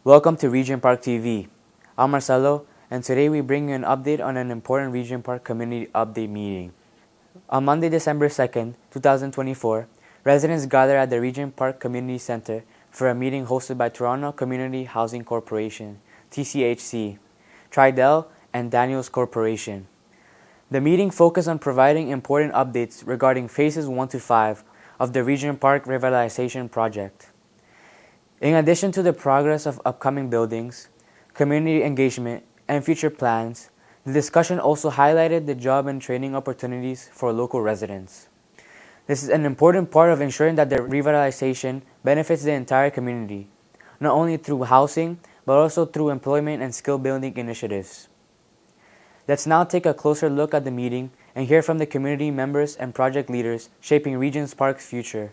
Welcome to Regent Park TV. I'm Marcelo, and today we bring you an update on an important Regent Park community update meeting. On Monday, December 2nd, 2024, residents gathered at the Regent Park Community Center for a meeting hosted by Toronto Community Housing Corporation, TCHC, Tridel, and Daniels Corporation. The meeting focused on providing important updates regarding phases 1 to 5 of the Regent Park revitalization project. In addition to the progress of upcoming buildings, community engagement, and future plans, the discussion also highlighted the job and training opportunities for local residents. This is an important part of ensuring that the revitalization benefits the entire community, not only through housing, but also through employment and skill-building initiatives. Let's now take a closer look at the meeting and hear from the community members and project leaders shaping Regent Park's future.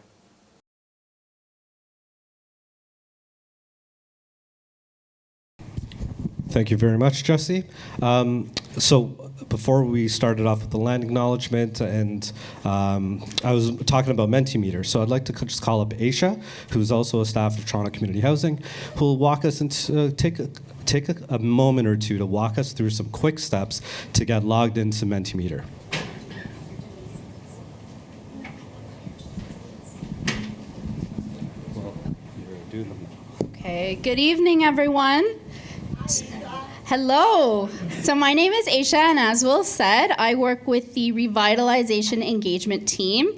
Thank you very much, Jesse. So before we started off with the land acknowledgement, and I was talking about Mentimeter, so I'd like to just call up Aisha, who's also a staff of Toronto Community Housing, who will walk us into take a moment or two to walk us through some quick steps to get logged into Mentimeter. Okay, good evening, everyone. Hello. So my name is Aisha, and as Will said, I work with the revitalization engagement team,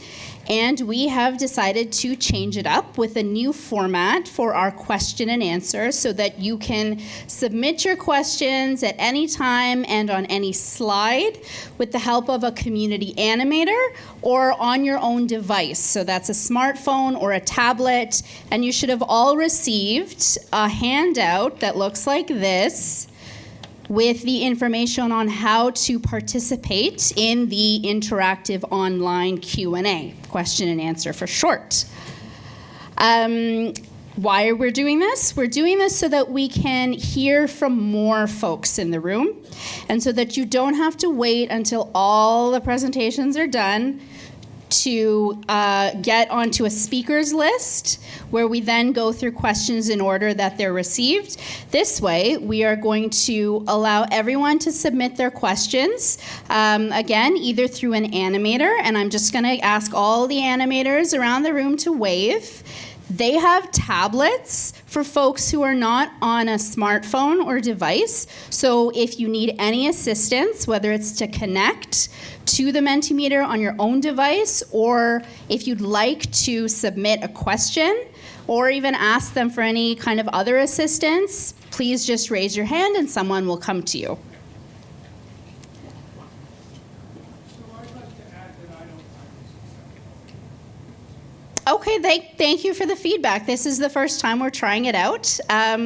and we have decided to change it up with a new format for our question and answer so that you can submit your questions at any time and on any slide with the help of a community animator or on your own device. So that's a smartphone or a tablet, and you should have all received a handout that looks like this, with the information on how to participate in the interactive online Q&A, question and answer for short. Why are we doing this? We're doing this so that we can hear from more folks in the room, and so that you don't have to wait until all the presentations are done to get onto a speakers list, where we then go through questions in order that they're received. This way, we are going to allow everyone to submit their questions, again, either through an animator, and I'm just going to ask all the animators around the room to wave. They have tablets for folks who are not on a smartphone or device. So if you need any assistance, whether it's to connect to the Mentimeter on your own device, or if you'd like to submit a question, or even ask them for any kind of other assistance, please just raise your hand and someone will come to you. Okay, thank you for the feedback. This is the first time we're trying it out.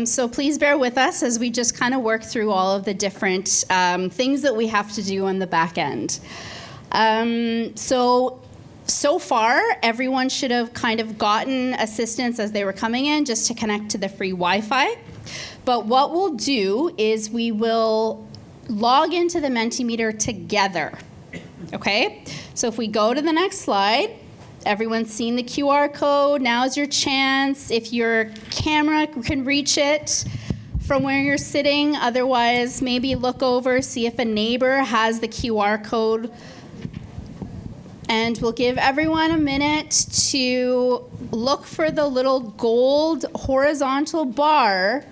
So please bear with us as we just kind of work through all of the different things that we have to do on the back end. So far, everyone should have kind of gotten assistance as they were coming in just to connect to the free Wi-Fi. But what we'll do is we will log into the Mentimeter together. Okay? So if we go to the next slide, everyone's seen the QR code. Now's your chance. If your camera can reach it from where you're sitting, otherwise maybe look over, see if a neighbor has the QR code. And we'll give everyone a minute to look for the little gold horizontal bar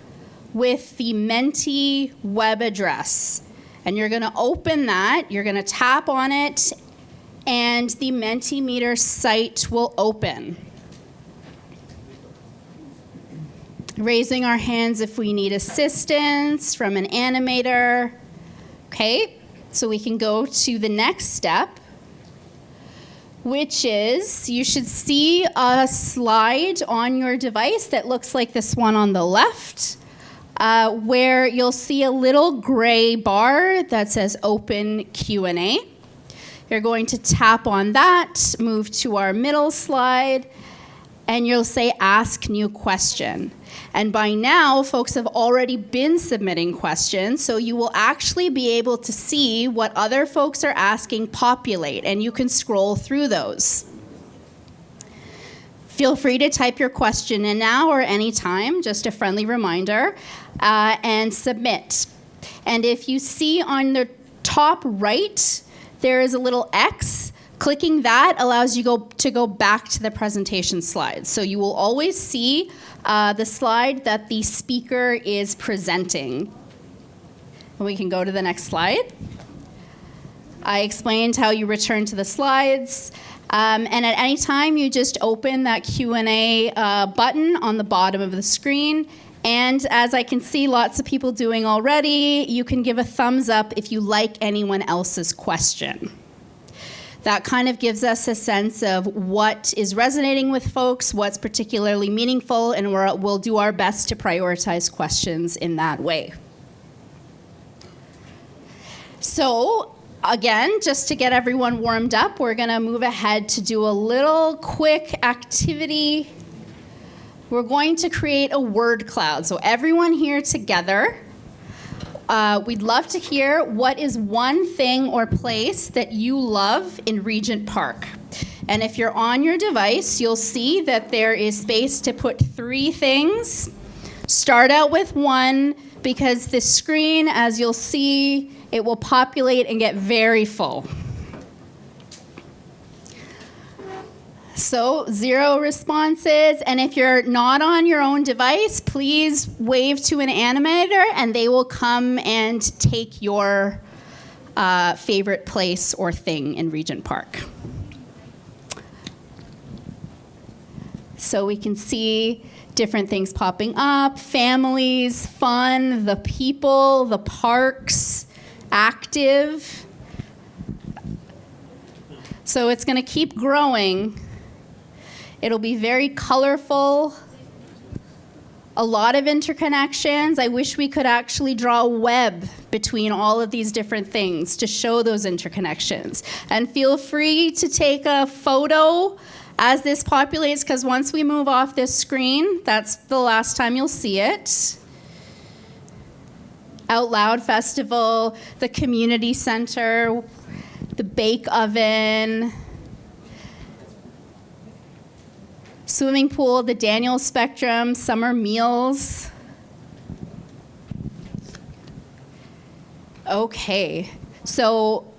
with the Menti web address. And you're going to open that, you're going to tap on it, and the Mentimeter site will open. Raising our hands if we need assistance from an animator. Okay, so we can go to the next step, which is you should see a slide on your device that looks like this one on the left, where you'll see a little gray bar that says Open Q&A. You're going to tap on that, move to our middle slide, and you'll say Ask New Question. And by now, folks have already been submitting questions, so you will actually be able to see what other folks are asking populate, and you can scroll through those. Feel free to type your question in now or anytime, just a friendly reminder, and submit. And if you see on the top right, there is a little X. Clicking that allows you to go back to the presentation slides. So you will always see the slide that the speaker is presenting. And we can go to the next slide. I explained how you return to the slides. And at any time, you just open that Q&A button on the bottom of the screen. And as I can see lots of people doing already, you can give a thumbs up if you like anyone else's question. That kind of gives us a sense of what is resonating with folks, what's particularly meaningful, and we'll do our best to prioritize questions in that way. So, again, just to get everyone warmed up, we're going to move ahead to do a little quick activity. We're going to create a word cloud. So everyone here together, we'd love to hear what is one thing or place that you love in Regent Park. And if you're on your device, you'll see that there is space to put 3 things. Start out with 1, because the screen, as you'll see, it will populate and get very full. So 0 responses, and if you're not on your own device, please wave to an animator and they will come and take your favorite place or thing in Regent Park. So we can see different things popping up: families, fun, the people, the parks, active. So it's going to keep growing. It'll be very colorful, a lot of interconnections. I wish we could actually draw a web between all of these different things to show those interconnections. And feel free to take a photo as this populates, because once we move off this screen, that's the last time you'll see it. Out Loud Festival, the community center, the bake oven, swimming pool, the Daniel Spectrum, summer meals. Okay, so,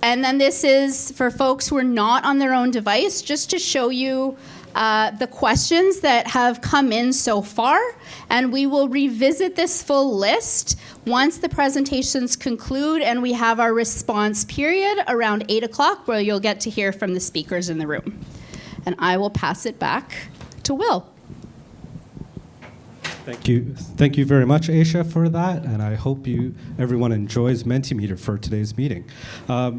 and then this is for folks who are not on their own device, just to show you the questions that have come in so far, and we will revisit this full list once the presentations conclude and we have our response period around 8 o'clock, where you'll get to hear from the speakers in the room. And I will pass it back to Will. Thank you. Thank you very much, Aisha, for that. And I hope everyone enjoys Mentimeter for today's meeting.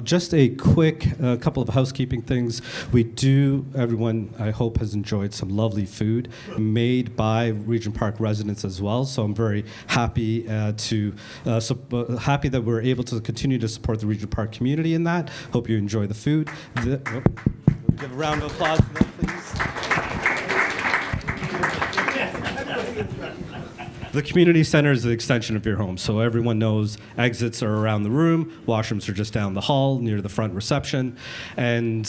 Just a quick couple of housekeeping things. Everyone, I hope, has enjoyed some lovely food made by Regent Park residents as well. So I'm very happy happy that we're able to continue to support the Regent Park community in that. Hope you enjoy the food. Give a round of applause for them, please. The community center is the extension of your home, so everyone knows exits are around the room, washrooms are just down the hall near the front reception, and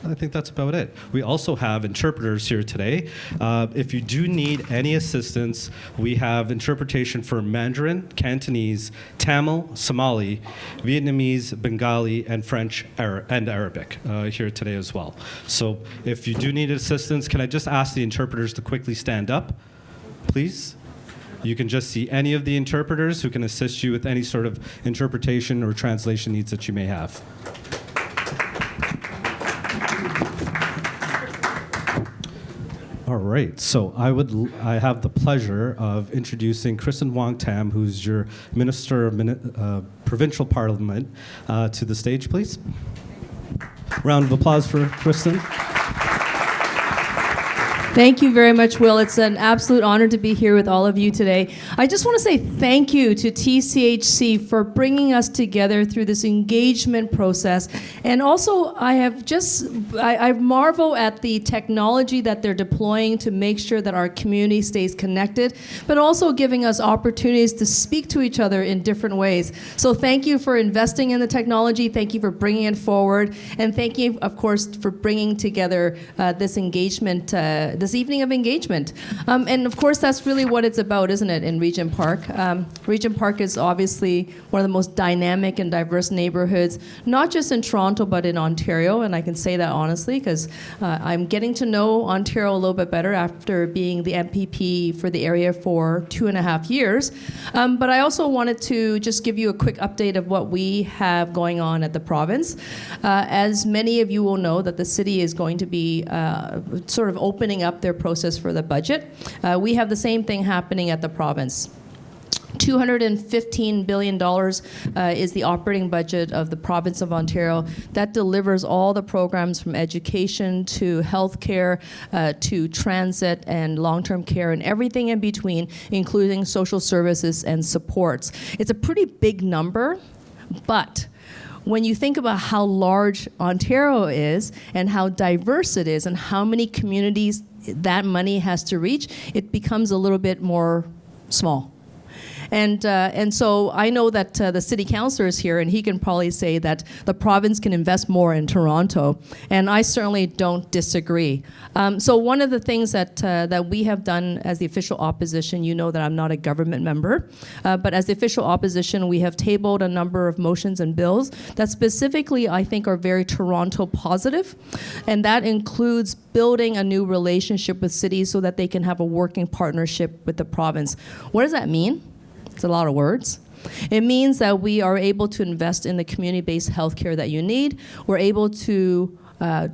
I think that's about it. We also have interpreters here today. If you do need any assistance, we have interpretation for Mandarin, Cantonese, Tamil, Somali, Vietnamese, Bengali, and French and Arabic here today as well. So if you do need assistance, can I just ask the interpreters to quickly stand up, please? You can just see any of the interpreters who can assist you with any sort of interpretation or translation needs that you may have. All right, so I have the pleasure of introducing Kristen Wong Tam, who's your Minister of Provincial Parliament, to the stage, please. Round of applause for Kristen. Thank you very much, Will. It's an absolute honor to be here with all of you today. I just want to say thank you to TCHC for bringing us together through this engagement process. And also, I marvel at the technology that they're deploying to make sure that our community stays connected, but also giving us opportunities to speak to each other in different ways. So thank you for investing in the technology. Thank you for bringing it forward. And thank you, of course, for bringing together this engagement, this evening of engagement. And of course, that's really what it's about, isn't it, in Regent Park? Regent Park is obviously one of the most dynamic and diverse neighborhoods, not just in Toronto, but in Ontario. And I can say that honestly, because I'm getting to know Ontario a little bit better after being the MPP for the area for 2.5 years. But I also wanted to just give you a quick update of what we have going on at the province. As many of you will know, that the city is going to be sort of opening up their process for the budget. We have the same thing happening at the province. $215 billion is the operating budget of the province of Ontario. That delivers all the programs from education to healthcare to transit and long-term care and everything in between, including social services and supports. It's a pretty big number, but when you think about how large Ontario is and how diverse it is and how many communities that money has to reach, it becomes a little bit more small. And so I know that the city councillor is here, and he can probably say that the province can invest more in Toronto, and I certainly don't disagree. So one of the things that we have done as the official opposition, you know that I'm not a government member, but as the official opposition, we have tabled a number of motions and bills that specifically I think are very Toronto positive, and that includes building a new relationship with cities so that they can have a working partnership with the province. What does that mean? It's a lot of words. It means that we are able to invest in the community-based healthcare that you need. We're able to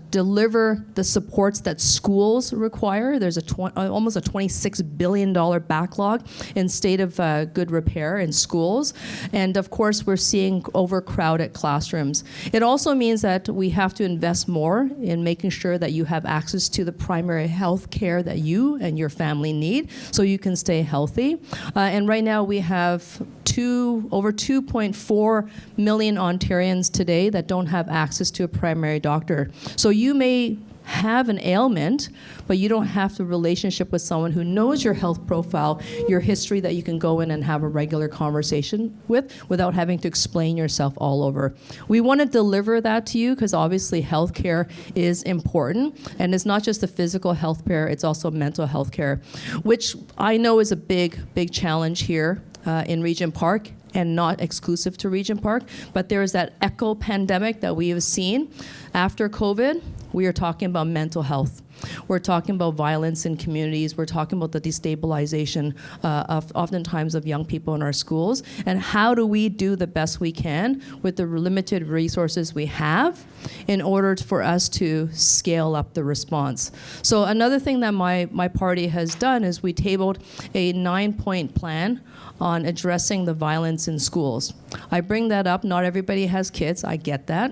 deliver the supports that schools require. There's almost a $26 billion backlog in state of good repair in schools. And of course, we're seeing overcrowded classrooms. It also means that we have to invest more in making sure that you have access to the primary health care that you and your family need so you can stay healthy. And right now we have over 2.4 million Ontarians today that don't have access to a primary doctor. So you may have an ailment, but you don't have a relationship with someone who knows your health profile, your history, that you can go in and have a regular conversation with without having to explain yourself all over. We want to deliver that to you because obviously healthcare is important, and it's not just the physical health care, it's also mental health care, which I know is a big challenge here in Regent Park, and not exclusive to Regent Park, but there is that echo pandemic that we have seen. After COVID, we are talking about mental health. We're talking about violence in communities. We're talking about the destabilization of oftentimes of young people in our schools. And how do we do the best we can with the limited resources we have in order for us to scale up the response? So another thing that my party has done is we tabled a 9-point plan on addressing the violence in schools. I bring that up. Not everybody has kids. I get that.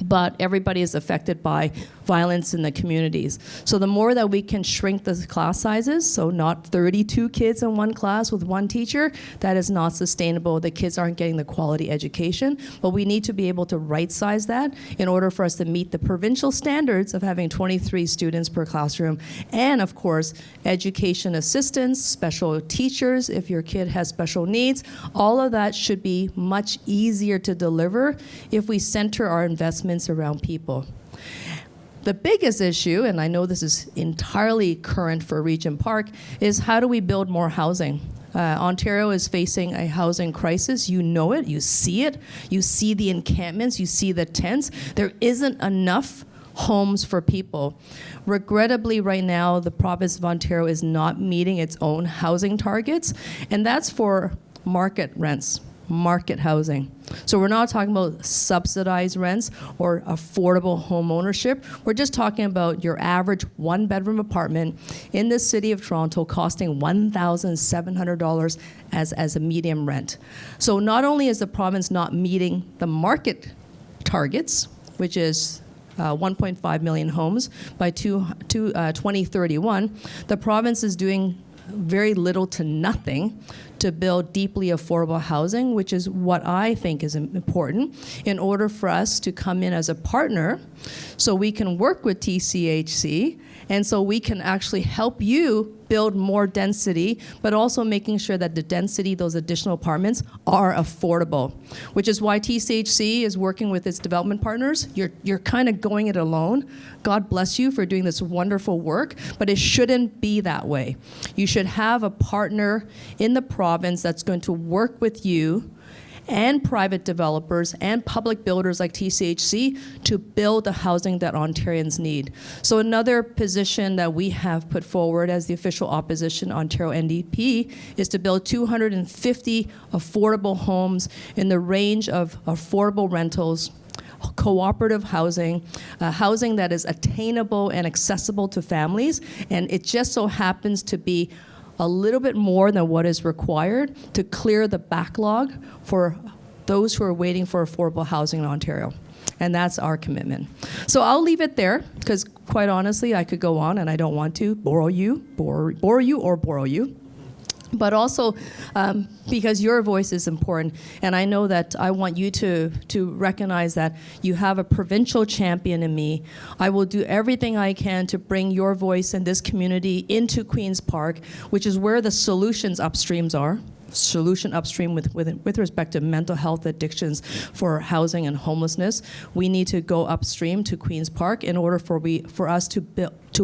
But everybody is affected by violence in the communities. So the more that we can shrink the class sizes, so not 32 kids in one class with one teacher, that is not sustainable. The kids aren't getting the quality education, but we need to be able to right-size that in order for us to meet the provincial standards of having 23 students per classroom, and of course, education assistants, special teachers if your kid has special needs. All of that should be much easier to deliver if we center our investments around people. The biggest issue, and I know this is entirely current for Regent Park, is how do we build more housing? Ontario is facing a housing crisis. You know it, you see the encampments, you see the tents. There isn't enough homes for people. Regrettably, right now, the province of Ontario is not meeting its own housing targets, and that's for market rents, market housing. So we're not talking about subsidized rents or affordable home ownership. We're just talking about your average one-bedroom apartment in the city of Toronto costing $1,700 as a median rent. So not only is the province not meeting the market targets, which is 1.5 million homes by 2031, the province is doing very little to nothing to build deeply affordable housing, which is what I think is important in order for us to come in as a partner so we can work with TCHC and so we can actually help you build more density, but also making sure that the density, those additional apartments, are affordable, which is why TCHC is working with its development partners. You're kind of going it alone. God bless you for doing this wonderful work, but it shouldn't be that way. You should have a partner in the province that's going to work with you and private developers and public builders like TCHC to build the housing that Ontarians need. So another position that we have put forward as the official opposition Ontario NDP is to build 250 affordable homes in the range of affordable rentals, cooperative housing, housing that is attainable and accessible to families, and it just so happens to be a little bit more than what is required to clear the backlog for those who are waiting for affordable housing in Ontario. And that's our commitment. So I'll leave it there, because quite honestly, I could go on and I don't want to bore you. But also because your voice is important, and I know that I want you to recognize that you have a provincial champion in me. I will do everything I can to bring your voice in this community into Queen's Park, which is where the solutions upstream with respect to mental health addictions for housing and homelessness. We need to go upstream to Queen's Park in order for us to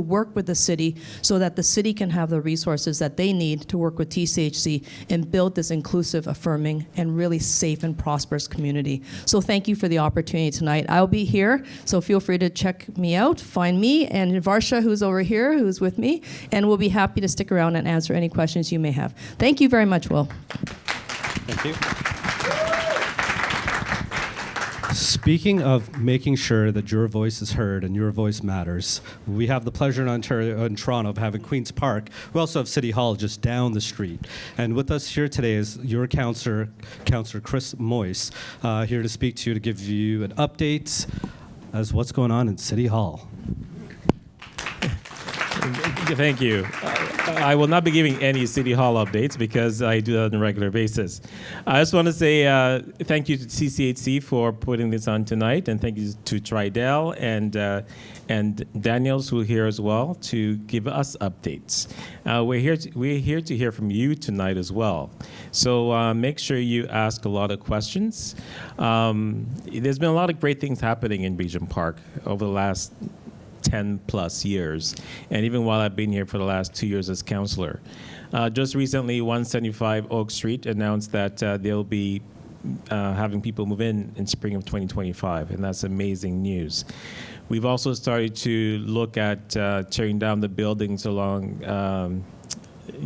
work with the city so that the city can have the resources that they need to work with TCHC and build this inclusive, affirming, and really safe and prosperous community. So thank you for the opportunity tonight. I'll be here, so feel free to check me out, find me, and Varsha, who's over here, who's with me, and we'll be happy to stick around and answer any questions you may have. Thank you very much, Will. Thank you. Speaking of making sure that your voice is heard and your voice matters, we have the pleasure in Toronto of having Queen's Park. We also have City Hall just down the street. And with us here today is your Councillor Chris Moyse, here to speak to you, to give you an update as what's going on in City Hall. Thank you. I will not be giving any City Hall updates because I do that on a regular basis. I just want to say thank you to TCHC for putting this on tonight, and thank you to Tridel and Daniels, who are here as well, to give us updates. We're here to hear from you tonight as well. So make sure you ask a lot of questions. There's been a lot of great things happening in Regent Park over the last 10 plus years, and even while I've been here for the last 2 years as councillor. Just recently, 175 Oak Street announced that they'll be having people move in spring of 2025, and that's amazing news. We've also started to look at tearing down the buildings along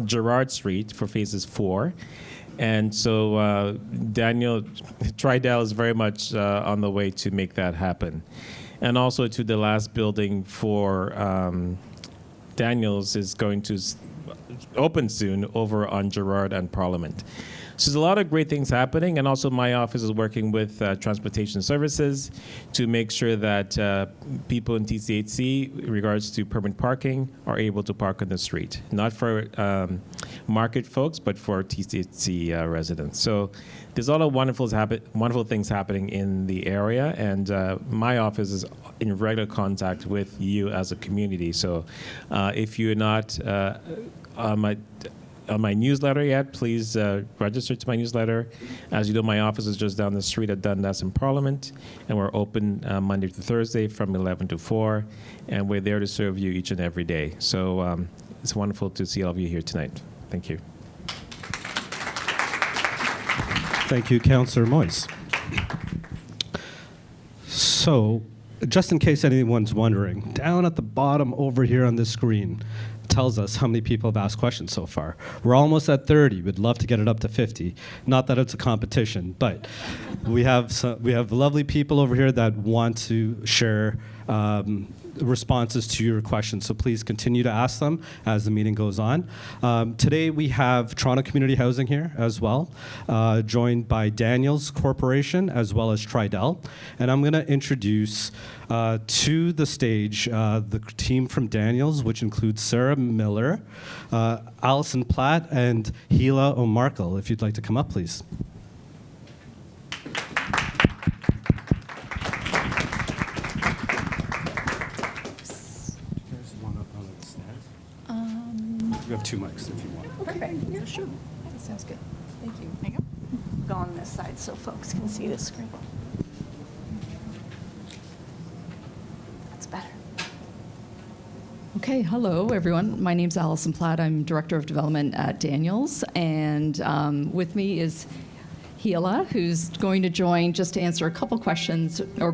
Gerrard Street for phases 4. And so Daniel Tridel is very much on the way to make that happen. And also to the last building for Daniels is going to open soon over on Gerrard and Parliament. So there's a lot of great things happening, and also my office is working with transportation services to make sure that people in TCHC, in regards to permanent parking, are able to park on the street. Not for market folks, but for TCHC residents. So there's a lot of wonderful things happening in the area, and my office is in regular contact with you as a community. So if you're not on my newsletter yet, please register to my newsletter. As you know, my office is just down the street at Dundas and Parliament, and we're open Monday to Thursday from 11 to 4, and we're there to serve you each and every day. So it's wonderful to see all of you here tonight. Thank you. Thank you, Councillor Moyse. So, just in case anyone's wondering, down at the bottom over here on this screen tells us how many people have asked questions so far. We're almost at 30. We'd love to get it up to 50. Not that it's a competition, but we have lovely people over here that want to share responses to your questions. So please continue to ask them as the meeting goes on. Today we have Toronto Community Housing here as well, joined by Daniels Corporation as well as Tridel. And I'm going to introduce to the stage the team from Daniels, which includes Sarah Miller, Allison Platt, and Heela Markhail. If you'd like to come up, please. You have 2 mics if you want. Perfect. Yeah, sure. That sounds good. Thank you. Hang on. Go on this side so folks can see the screen. That's better. Okay, hello everyone. My name's Allison Platt. I'm Director of Development at Daniels, and with me is Heela, who's going to join just to answer a couple questions, or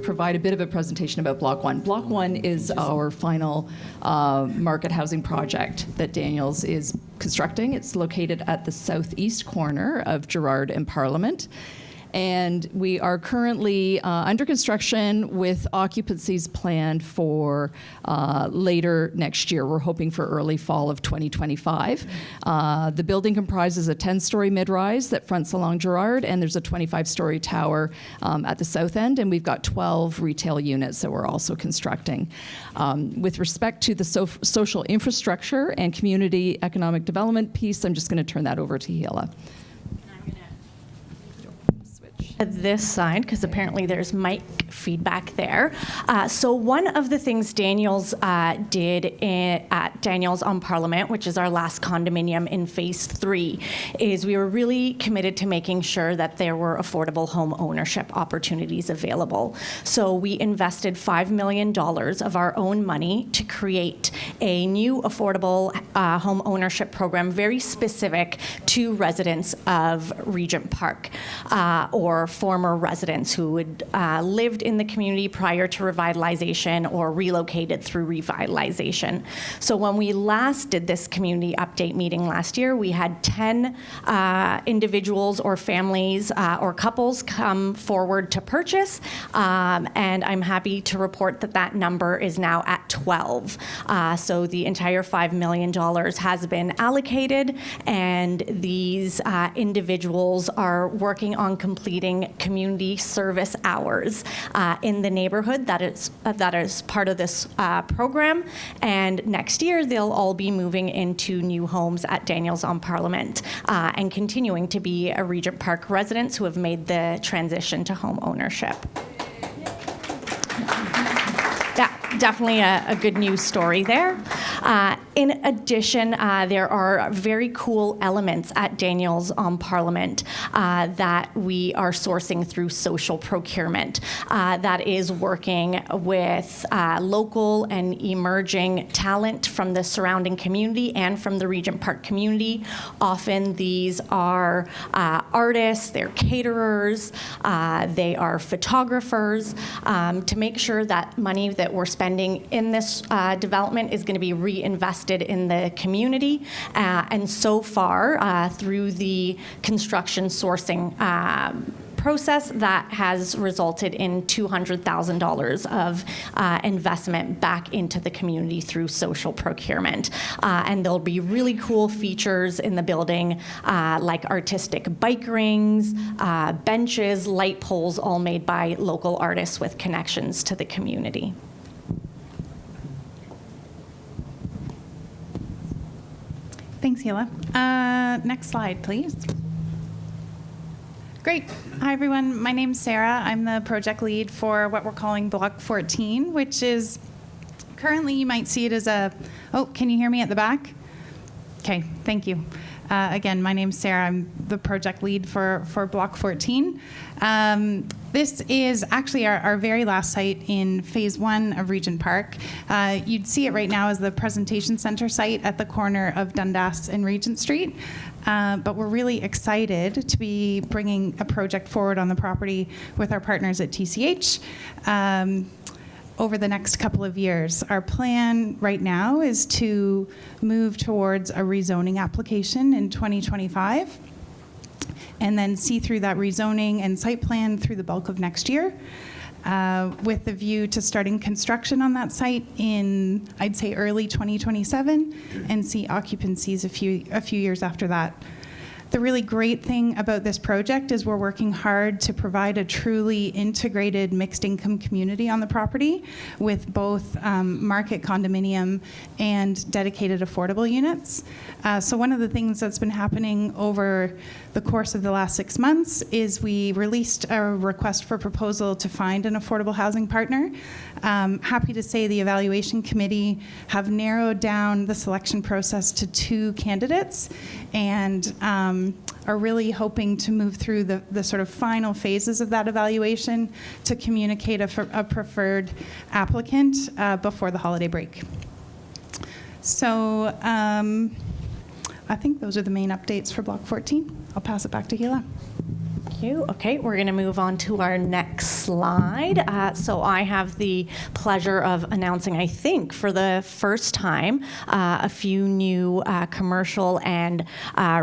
provide a bit of a presentation about Block 1. Block 1 is our final market housing project that Daniels is constructing. It's located at the southeast corner of Gerrard and Parliament. And we are currently under construction with occupancies planned for later next year. We're hoping for early fall of 2025. The building comprises a 10-story mid-rise that fronts along Gerrard, and there's a 25-story tower at the south end, and we've got 12 retail units that we're also constructing. With respect to the social infrastructure and community economic development piece, I'm just going to turn that over to Heela. This side, because apparently there's mic feedback there. So one of the things Daniels did at Daniels on Parliament, which is our last condominium in phase 3, is we were really committed to making sure that there were affordable home ownership opportunities available. So we invested $5 million of our own money to create a new affordable home ownership program very specific to residents of Regent Park, or former residents who had lived in the community prior to revitalization or relocated through revitalization. So when we last did this community update meeting last year, we had 10 individuals or families or couples come forward to purchase, and I'm happy to report that that number is now at 12. So the entire $5 million has been allocated, and these individuals are working on completing community service hours in the neighborhood that is part of this program. And next year, they'll all be moving into new homes at Daniels on Parliament and continuing to be a Regent Park residents who have made the transition to home ownership. Yeah, definitely a good news story there. In addition, there are very cool elements at Daniels on Parliament that we are sourcing through social procurement that is working with local and emerging talent from the surrounding community and from the Regent Park community. Often these are artists, they're caterers, they are photographers, to make sure that money that we're spending in this development is going to be reinvested in the community, and so far through the construction sourcing process, that has resulted in $200,000 of investment back into the community through social procurement. And there'll be really cool features in the building, like artistic bike rings, benches, light poles, all made by local artists with connections to the community. Thanks, Heela. Next slide, please. Great. Hi, everyone. My name's Sarah. I'm the project lead for what we're calling Block 14, which is currently, you might see it as a, oh, can you hear me at the back? Okay, thank you. Again, my name's Sarah. I'm the project lead for Block 14. This is actually our very last site in phase 1 of Regent Park. You'd see it right now as the presentation center site at the corner of Dundas and Regent Street. But we're really excited to be bringing a project forward on the property with our partners at TCH. Over the next couple of years. Our plan right now is to move towards a rezoning application in 2025 and then see through that rezoning and site plan through the bulk of next year. with the view to starting construction on that site in, I'd say, early 2027, and see occupancies a few years after that. The really great thing about this project is we're working hard to provide a truly integrated mixed income community on the property with both market condominium and dedicated affordable units. So one of the things that's been happening over the course of the last 6 months is we released a request for proposal to find an affordable housing partner. Happy to say the evaluation committee have narrowed down the selection process to 2 candidates, and are really hoping to move through the sort of final phases of that evaluation to communicate a preferred applicant before the holiday break. So I think those are the main updates for Block 14. I'll pass it back to Heela. Thank you. Okay, we're going to move on to our next slide. So I have the pleasure of announcing, I think, for the first time, a few new commercial and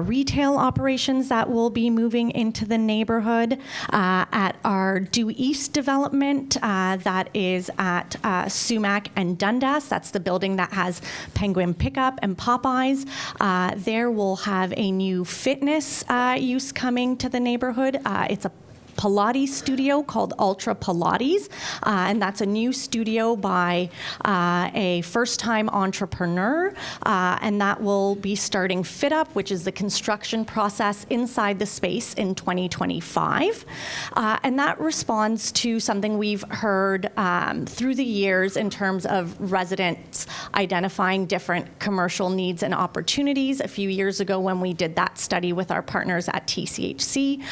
retail operations that will be moving into the neighborhood at our Due East development that is at Sumac and Dundas. That's the building that has Penguin Pickup and Popeyes. There we'll have a new fitness use coming to the neighborhood. It's a Pilates studio called Ultra Pilates, and that's a new studio by a first-time entrepreneur, and that will be starting fit up, which is the construction process inside the space in 2025. And that responds to something we've heard through the years in terms of residents identifying different commercial needs and opportunities. A few years ago when we did that study with our partners at TCHC,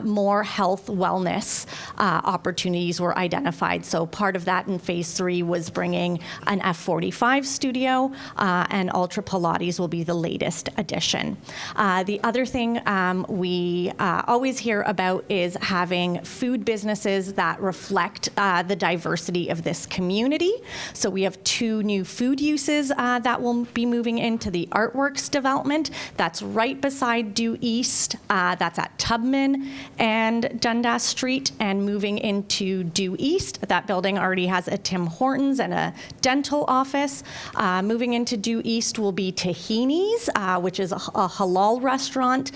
more health wellness opportunities were identified. So part of that in phase 3 was bringing an F45 studio, and Ultra Pilates will be the latest addition. The other thing we always hear about is having food businesses that reflect the diversity of this community. So we have 2 new food uses that will be moving into the Artworks development. That's right beside Due East. That's at Tubman and Dundas Street, and moving into Due East. That building already has a Tim Hortons and a dental office. Moving into Due East will be Tahini's, which is a halal restaurant.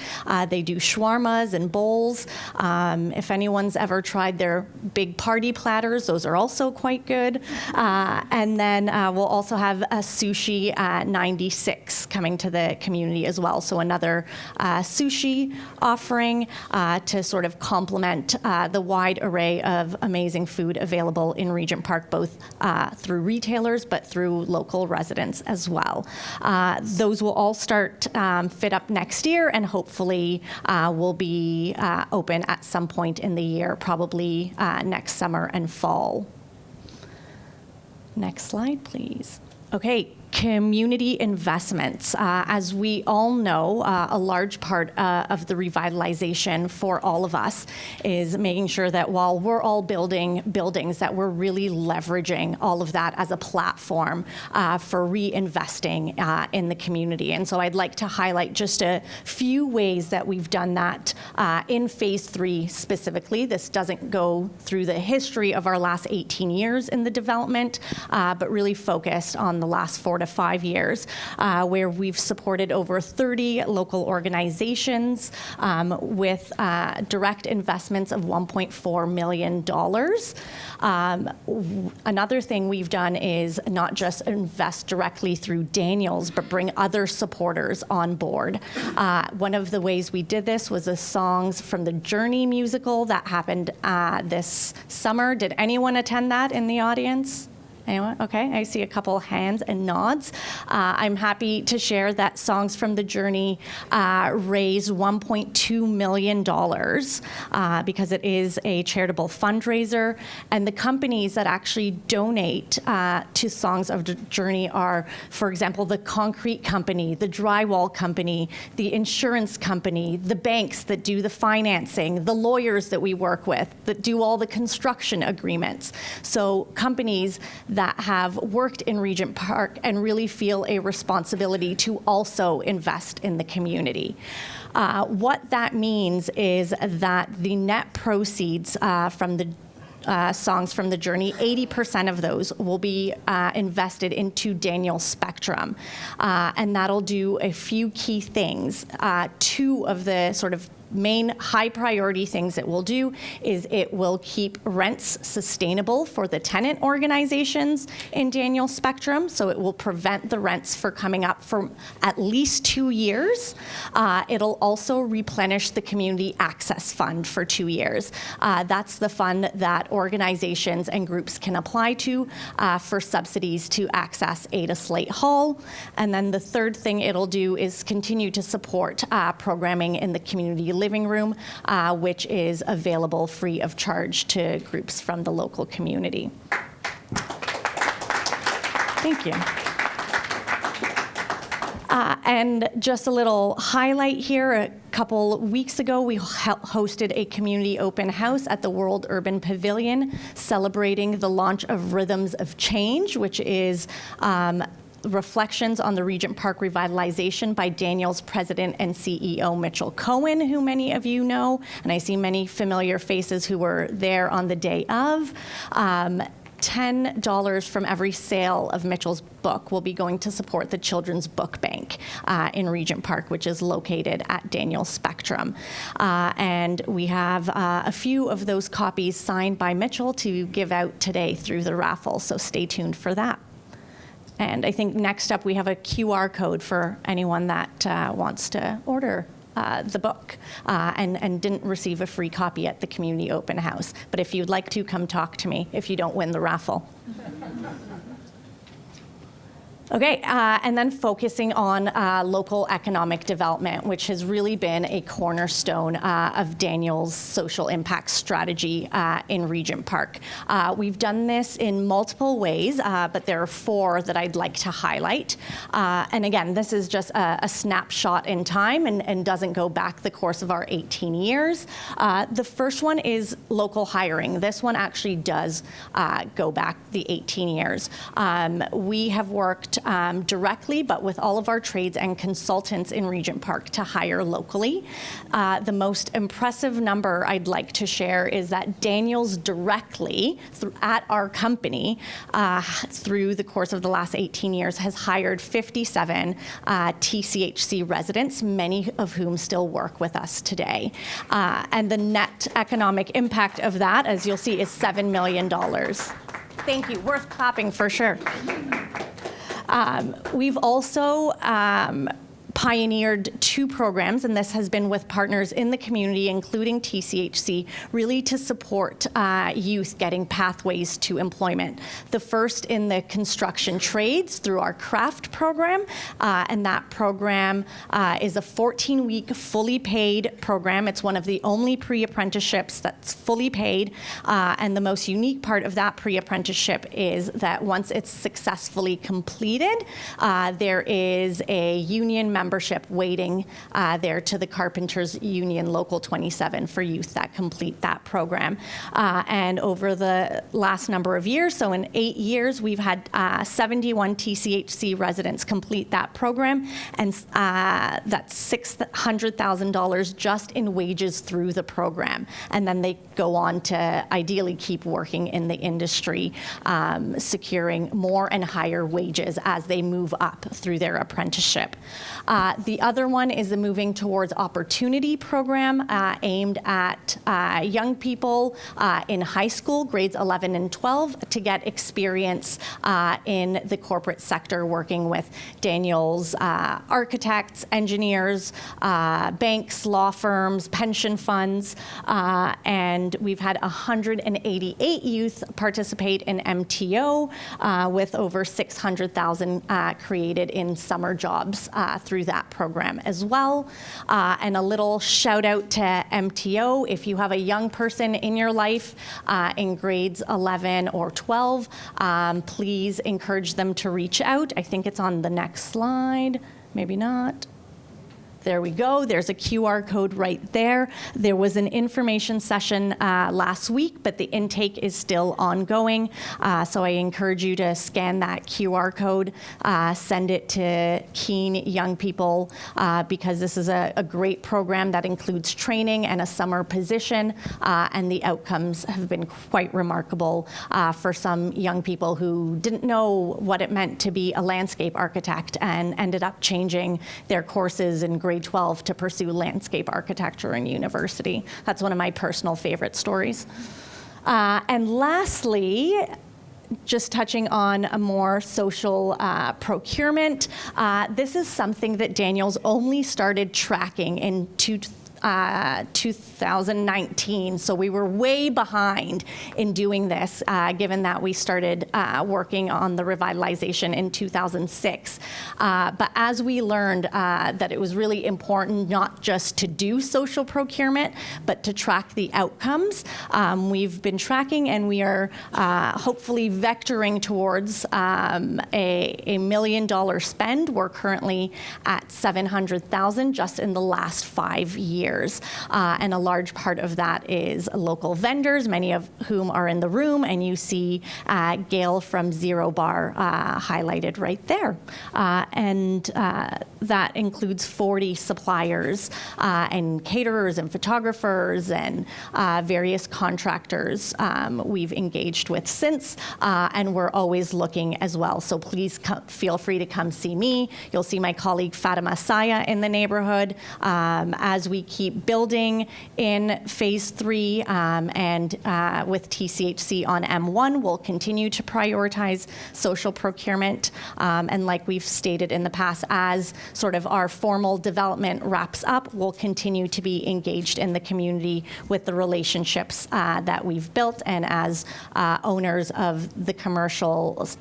They do shawarmas and bowls. If anyone's ever tried their big party platters, those are also quite good. And then we'll also have a Sushi 96 coming to the community as well. So another sushi offering to sort of complement the wide array of amazing food available in Regent Park, both through retailers but through local residents as well. Those will all start fit up next year, and hopefully will be open at some point in the year, probably next summer and fall. Next slide, please. Okay. Community investments. As we all know, a large part of the revitalization for all of us is making sure that while we're all building buildings, that we're really leveraging all of that as a platform for reinvesting in the community. And so I'd like to highlight just a few ways that we've done that in phase 3 specifically. This doesn't go through the history of our last 18 years in the development, but really focused on the last 4 to 5 years, where we've supported over 30 local organizations with direct investments of $1.4 million. Another thing we've done is not just invest directly through Daniels, but bring other supporters on board. One of the ways we did this was the Songs from the Journey musical that happened this summer. Did anyone attend that in the audience? Anyone? Okay, I see a couple hands and nods. I'm happy to share that Songs from the Journey raised $1.2 million because it is a charitable fundraiser. And the companies that actually donate to Songs of the Journey are, for example, the concrete company, the drywall company, the insurance company, the banks that do the financing, the lawyers that we work with that do all the construction agreements. So companies that have worked in Regent Park and really feel a responsibility to also invest in the community. What that means is that the net proceeds from the songs from the journey, 80% of those will be invested into Daniels Spectrum. And that'll do a few key things. Two of the sort of main high priority things it will do is it will keep rents sustainable for the tenant organizations in Daniels Spectrum, so it will prevent the rents for coming up for at least 2 years. It'll also replenish the Community Access Fund for 2 years. That's the fund that organizations and groups can apply to for subsidies to access Ada Slate Hall. And then the third thing it'll do is continue to support programming in the community living room, which is available free of charge to groups from the local community. Thank you. And just a little highlight here, a couple weeks ago, we hosted a community open house at the World Urban Pavilion celebrating the launch of Rhythms of Change, which is reflections on the Regent Park revitalization by Daniels president and CEO Mitchell Cohen, who many of you know, and I see many familiar faces who were there on the day of. $10 from every sale of Mitchell's book will be going to support the Children's Book Bank in Regent Park, which is located at Daniels Spectrum. And we have a few of those copies signed by Mitchell to give out today through the raffle, so stay tuned for that. And I think next up we have a QR code for anyone that wants to order the book and didn't receive a free copy at the community open house. But if you'd like to, come talk to me if you don't win the raffle. Okay, and then focusing on local economic development, which has really been a cornerstone of Daniels' social impact strategy in Regent Park. We've done this in multiple ways, but there are 4 that I'd like to highlight. And again, this is just a snapshot in time and doesn't go back the course of our 18 years. The first one is local hiring. This one actually does go back the 18 years. We have worked directly, but with all of our trades and consultants in Regent Park to hire locally. The most impressive number I'd like to share is that Daniels directly at our company through the course of the last 18 years has hired 57 TCHC residents, many of whom still work with us today. And the net economic impact of that, as you'll see, is $7 million. Thank you, worth clapping for sure. We've also pioneered 2 programs, and this has been with partners in the community, including TCHC, really to support youth getting pathways to employment. The first in the construction trades through our craft program, and that program is a 14-week fully paid program. It's one of the only pre-apprenticeships that's fully paid, and the most unique part of that pre-apprenticeship is that once it's successfully completed, there is a union membership waiting there to the Carpenters Union Local 27 for youth that complete that program. And over the last number of years, so in 8 years, we've had 71 TCHC residents complete that program, and that's $600,000 just in wages through the program. And then they go on to ideally keep working in the industry, securing more and higher wages as they move up through their apprenticeship. The other one is the Moving Towards Opportunity program aimed at young people in high school, grades 11 and 12, to get experience in the corporate sector working with Daniels architects, engineers, banks, law firms, pension funds, and we've had 188 youth participate in MTO with over 600,000 created in summer jobs through that program as well. And a little shout out to MTO. If you have a young person in your life in grades 11 or 12, please encourage them to reach out. I think it's on the next slide, maybe not. There we go. There's a QR code right there. There was an information session last week, but the intake is still ongoing. So I encourage you to scan that QR code, send it to keen young people, because this is a great program that includes training and a summer position, and the outcomes have been quite remarkable for some young people who didn't know what it meant to be a landscape architect and ended up changing their courses in grade 12 to pursue landscape architecture in university. That's one of my personal favorite stories. And lastly, just touching on a more social procurement, this is something that Daniels only started tracking in 2019, so we were way behind in doing this, given that we started working on the revitalization in 2006. But as we learned that it was really important not just to do social procurement, but to track the outcomes, we've been tracking, and we are hopefully vectoring towards a $1 million spend. We're currently at $700,000 just in the last 5 years. And a large part of that is local vendors, many of whom are in the room, and you see Gail from Zero Bar highlighted right there. And that includes 40 suppliers and caterers and photographers and various contractors we've engaged with since, and we're always looking as well. So please feel free to come see me. You'll see my colleague Fatima Saya in the neighborhood as we keep building in phase 3, and with TCHC on M1, we'll continue to prioritize social procurement. And like we've stated in the past, as sort of our formal development wraps up, we'll continue to be engaged in the community with the relationships that we've built, and as owners of the commercials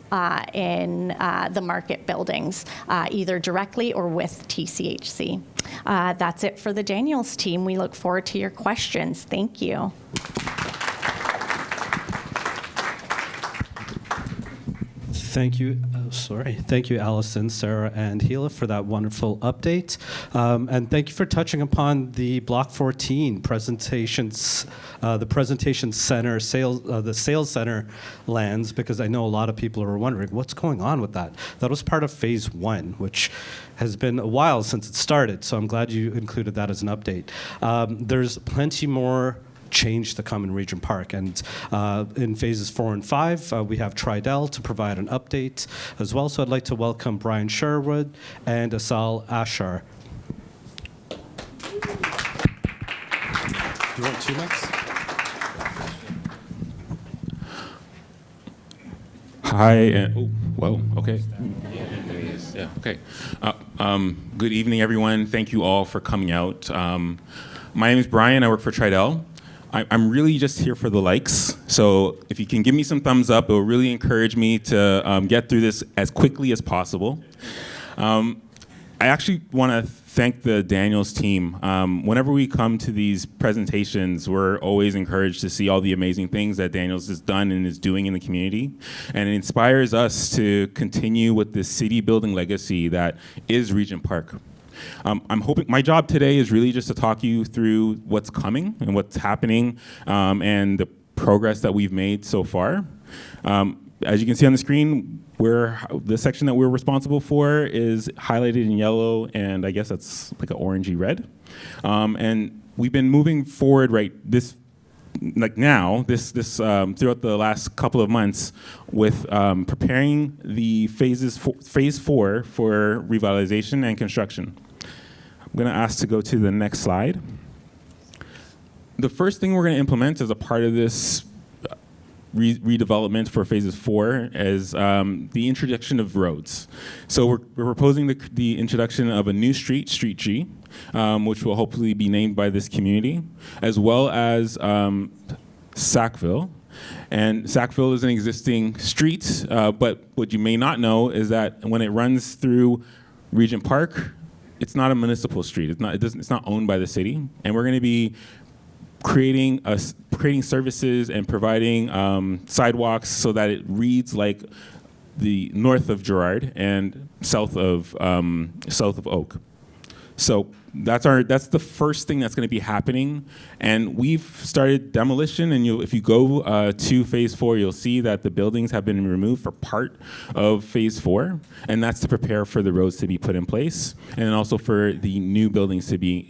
in the market buildings, either directly or with TCHC. That's it for the Daniels team. We look forward to your questions. Thank you. Thank you. Thank you, Allison, Sarah, and Heela, for that wonderful update. And thank you for touching upon the Block 14 presentations, the presentation center, the sales center lands, because I know a lot of people are wondering what's going on with that. That was part of phase 1, which has been a while since it started, so I'm glad you included that as an update. There's plenty more change to come in Regent Park, and in phases 4 and 5, we have Tridel to provide an update as well. So I'd like to welcome Brian Sherwood and Asal Ashar. You want 2 mics? Hi, and okay. Yeah, okay. Good evening, everyone. Thank you all for coming out. My name is Brian. I work for Tridel. I'm really just here for the likes. So if you can give me some thumbs up, it will really encourage me to get through this as quickly as possible. I actually want to thank the Daniels team. Whenever we come to these presentations, we're always encouraged to see all the amazing things that Daniels has done and is doing in the community. And it inspires us to continue with this city building legacy that is Regent Park. I'm hoping my job today is really just to talk you through what's coming and what's happening, and the progress that we've made so far. As you can see on the screen, the section that we're responsible for is highlighted in yellow, and I guess that's like an orangey red. And we've been moving forward throughout the last couple of months with preparing the phase 4 for revitalization and construction. I'm going to ask to go to the next slide. The first thing we're going to implement as a part of this redevelopment for phases 4 is the introduction of roads. So we're proposing the introduction of a new street, Street G, which will hopefully be named by this community, as well as Sackville. And Sackville is an existing street, but what you may not know is that when it runs through Regent Park, it's not a municipal street. It's not owned by the city, and we're going to be creating services and providing sidewalks so that it reads like the north of Gerrard and south of Oak. So that's the first thing that's going to be happening, and we've started demolition. And if you go to phase 4, you'll see that the buildings have been removed for part of phase 4, and that's to prepare for the roads to be put in place, and also for the new buildings to be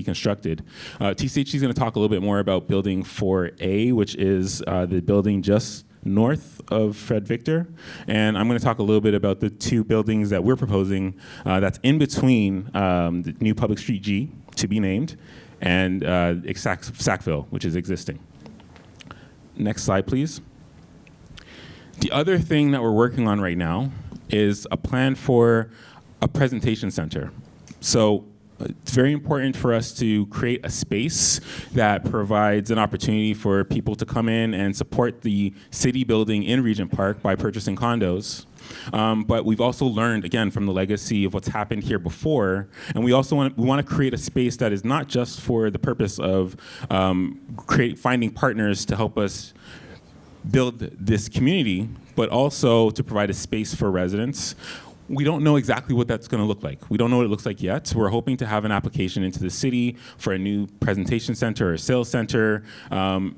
constructed. TCHC is going to talk a little bit more about building 4A, which is the building just north of Fred Victor, and I'm going to talk a little bit about the 2 buildings that we're proposing that's in between the new Public Street G, to be named, and Sackville, which is existing. Next slide, please. The other thing that we're working on right now is a plan for a presentation center. So it's very important for us to create a space that provides an opportunity for people to come in and support the city building in Regent Park by purchasing condos. But we've also learned, again, from the legacy of what's happened here before, and we also want to create a space that is not just for the purpose of finding partners to help us build this community, but also to provide a space for residents. We don't know exactly what that's going to look like. We don't know what it looks like yet. We're hoping to have an application into the city for a new presentation center or sales center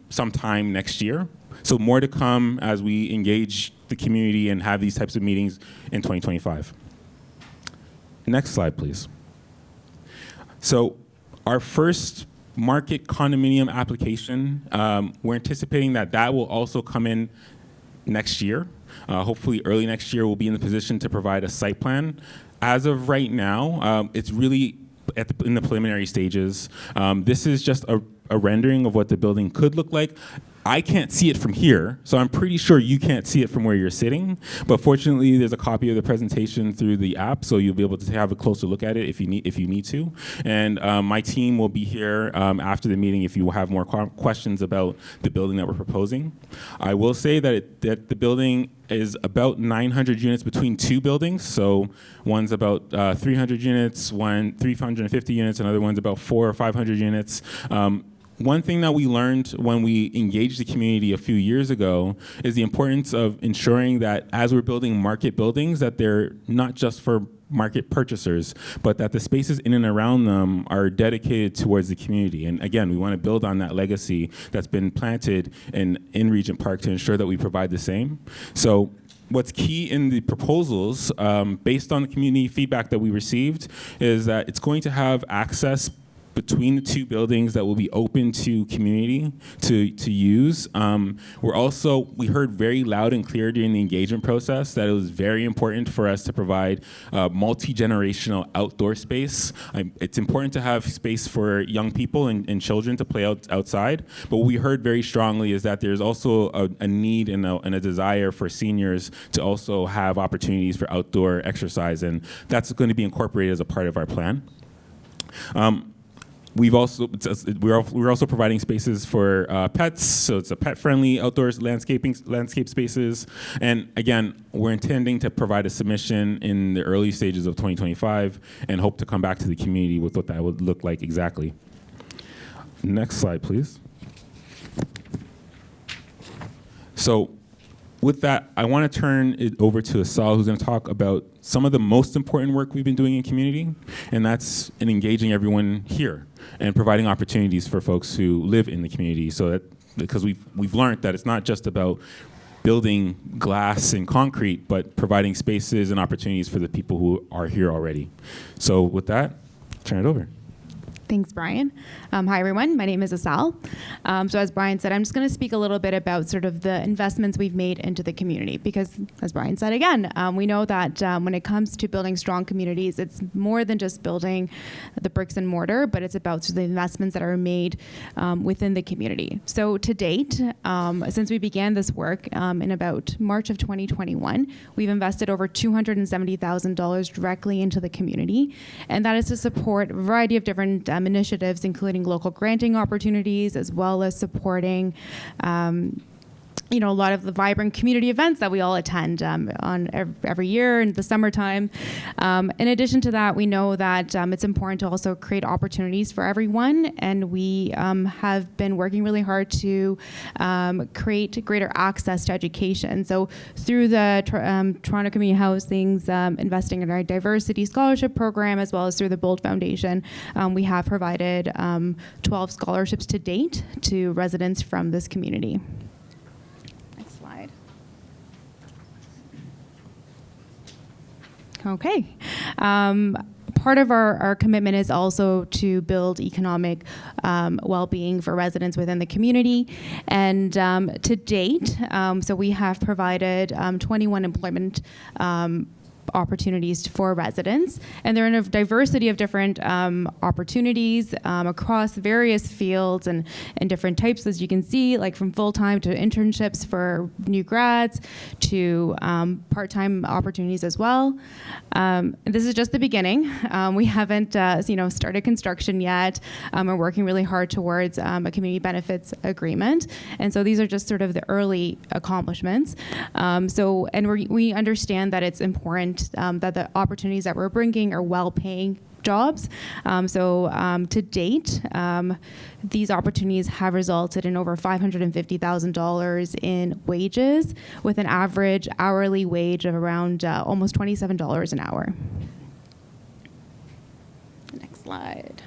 sometime next year. So more to come as we engage the community and have these types of meetings in 2025. Next slide, please. So our first market condominium application, we're anticipating that will also come in next year. Hopefully early next year, we'll be in the position to provide a site plan. As of right now, it's really in the preliminary stages. This is just a rendering of what the building could look like. I can't see it from here, so I'm pretty sure you can't see it from where you're sitting. But fortunately, there's a copy of the presentation through the app, so you'll be able to have a closer look at it if you need to. And my team will be here after the meeting if you have more questions about the building that we're proposing. I will say that the building is about 900 units between 2 buildings. So one's about 300 units, one 350 units, another one's about 400 or 500 units. One thing that we learned when we engaged the community a few years ago is the importance of ensuring that as we're building market buildings, that they're not just for market purchasers, but that the spaces in and around them are dedicated towards the community. And again, we want to build on that legacy that's been planted in Regent Park to ensure that we provide the same. So what's key in the proposals, based on the community feedback that we received, is that it's going to have access between the 2 buildings that will be open to community to use. We heard very loud and clear during the engagement process that it was very important for us to provide multi-generational outdoor space. It's important to have space for young people and children to play outside, but what we heard very strongly is that there's also a need and a desire for seniors to also have opportunities for outdoor exercise, and that's going to be incorporated as a part of our plan. We're also providing spaces for pets, so it's a pet-friendly outdoors landscape spaces. And again, we're intending to provide a submission in the early stages of 2025 and hope to come back to the community with what that would look like exactly. Next slide, please. So with that, I want to turn it over to Asal, who's going to talk about some of the most important work we've been doing in community, and that's in engaging everyone here and providing opportunities for folks who live in the community. So that, because we've learned that it's not just about building glass and concrete, but providing spaces and opportunities for the people who are here already. So with that, turn it over. Thanks, Brian. Hi, everyone. My name is Asal. So as Brian said, I'm just going to speak a little bit about sort of the investments we've made into the community because, as Brian said again, we know that when it comes to building strong communities, it's more than just building the bricks and mortar, but it's about sort of the investments that are made within the community. So to date, since we began this work in about March of 2021, we've invested over $270,000 directly into the community, and that is to support a variety of different initiatives, including local granting opportunities, as well as supporting a lot of the vibrant community events that we all attend on every year in the summertime. In addition to that, we know that it's important to also create opportunities for everyone, and we have been working really hard to create greater access to education. So through the Toronto Community Housing's investing in our diversity scholarship program, as well as through the Bold Foundation, we have provided 12 scholarships to date to residents from this community. Okay. Part of our commitment is also to build economic well-being for residents within the community. And to date, so we have provided 21 employment opportunities for residents, and they're in a diversity of different opportunities across various fields and different types, as you can see, like from full-time to internships for new grads to part-time opportunities as well. This is just the beginning. We haven't started construction yet. We're working really hard towards a community benefits agreement, and so these are just sort of the early accomplishments. We understand that it's important that the opportunities that we're bringing are well-paying jobs. To date, these opportunities have resulted in over $550,000 in wages, with an average hourly wage of around almost $27 an hour. Next slide.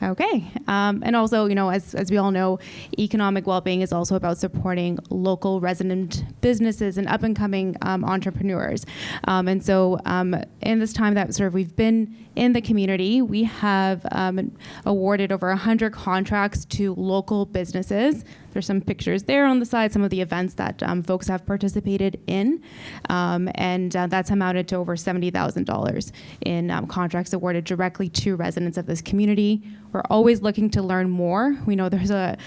Okay. And also, as we all know, economic well-being is also about supporting local resident businesses and up-and-coming entrepreneurs. In this time that we've been in the community, we have awarded over 100 contracts to local businesses. There's some pictures there on the side, some of the events that folks have participated in. That's amounted to over $70,000 in contracts awarded directly to residents of this community. We're always looking to learn more. We know there's a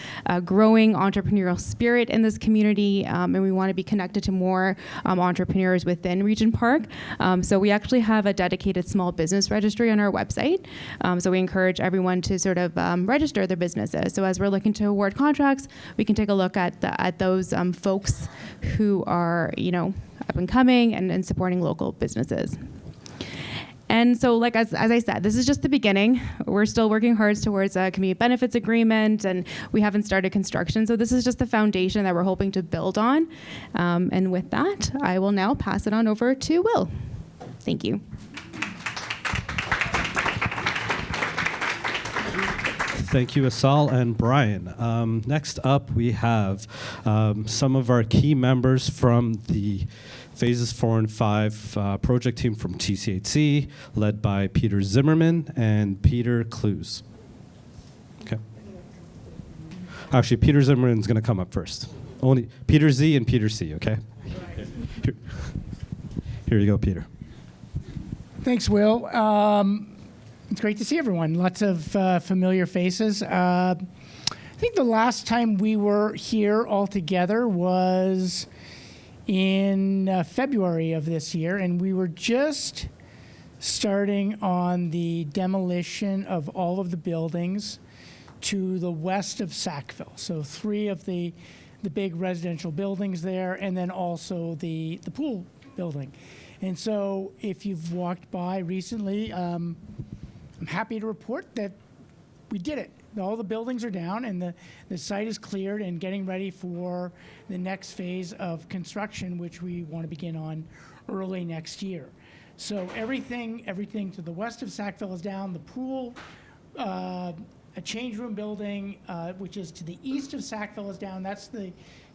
growing entrepreneurial spirit in this community, and we want to be connected to more entrepreneurs within Regent Park. So we actually have a dedicated small business registry on our website. So we encourage everyone to sort of register their businesses. So as we're looking to award contracts, we can take a look at those folks who are, up and coming and supporting local businesses. And so, as I said, this is just the beginning. We're still working hard towards a community benefits agreement, and we haven't started construction. So this is just the foundation that we're hoping to build on. And with that, I will now pass it on over to Will. Thank you. Thank you, Asal and Brian. Next up, we have some of our key members from the Phases 4 and 5 project team from TCHC, led by Peter Zimmerman and Peter Clues. Okay. Actually, Peter Zimmerman's going to come up first. Only Peter Z and Peter C, okay? Here you go, Peter. Thanks, Will. It's great to see everyone. Lots of familiar faces. I think the last time we were here all together was in February of this year, and we were just starting on the demolition of all of the buildings to the west of Sackville. So 3 of the big residential buildings there, and then also the pool building. And so if you've walked by recently, I'm happy to report that we did it. All the buildings are down, and the site is cleared and getting ready for the next phase of construction, which we want to begin on early next year. So everything to the west of Sackville is down. The pool, a change room building, which is to the east of Sackville, is down. That's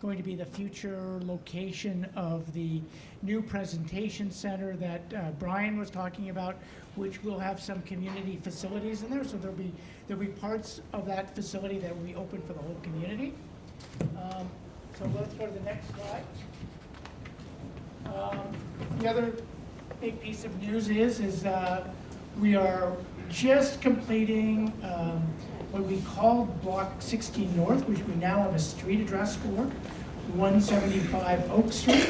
going to be the future location of the new presentation center that Brian was talking about, which will have some community facilities in there. So there'll be parts of that facility that will be open for the whole community. So let's go to the next slide. The other big piece of news is we are just completing what we call Block 16 North, which we now have a street address for, 175 Oak Street.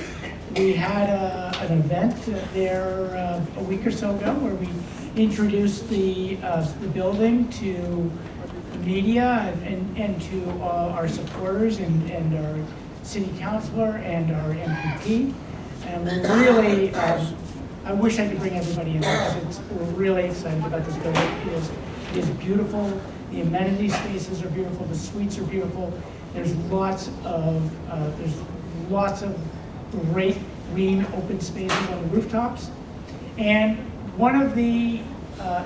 We had an event there a week or so ago where we introduced the building to the media and to our supporters and our city councilor and our MPP. And we're really, I wish I could bring everybody in because we're really excited about this building. It is beautiful. The amenity spaces are beautiful. The suites are beautiful. There's lots of great green open spaces on the rooftops. And one of the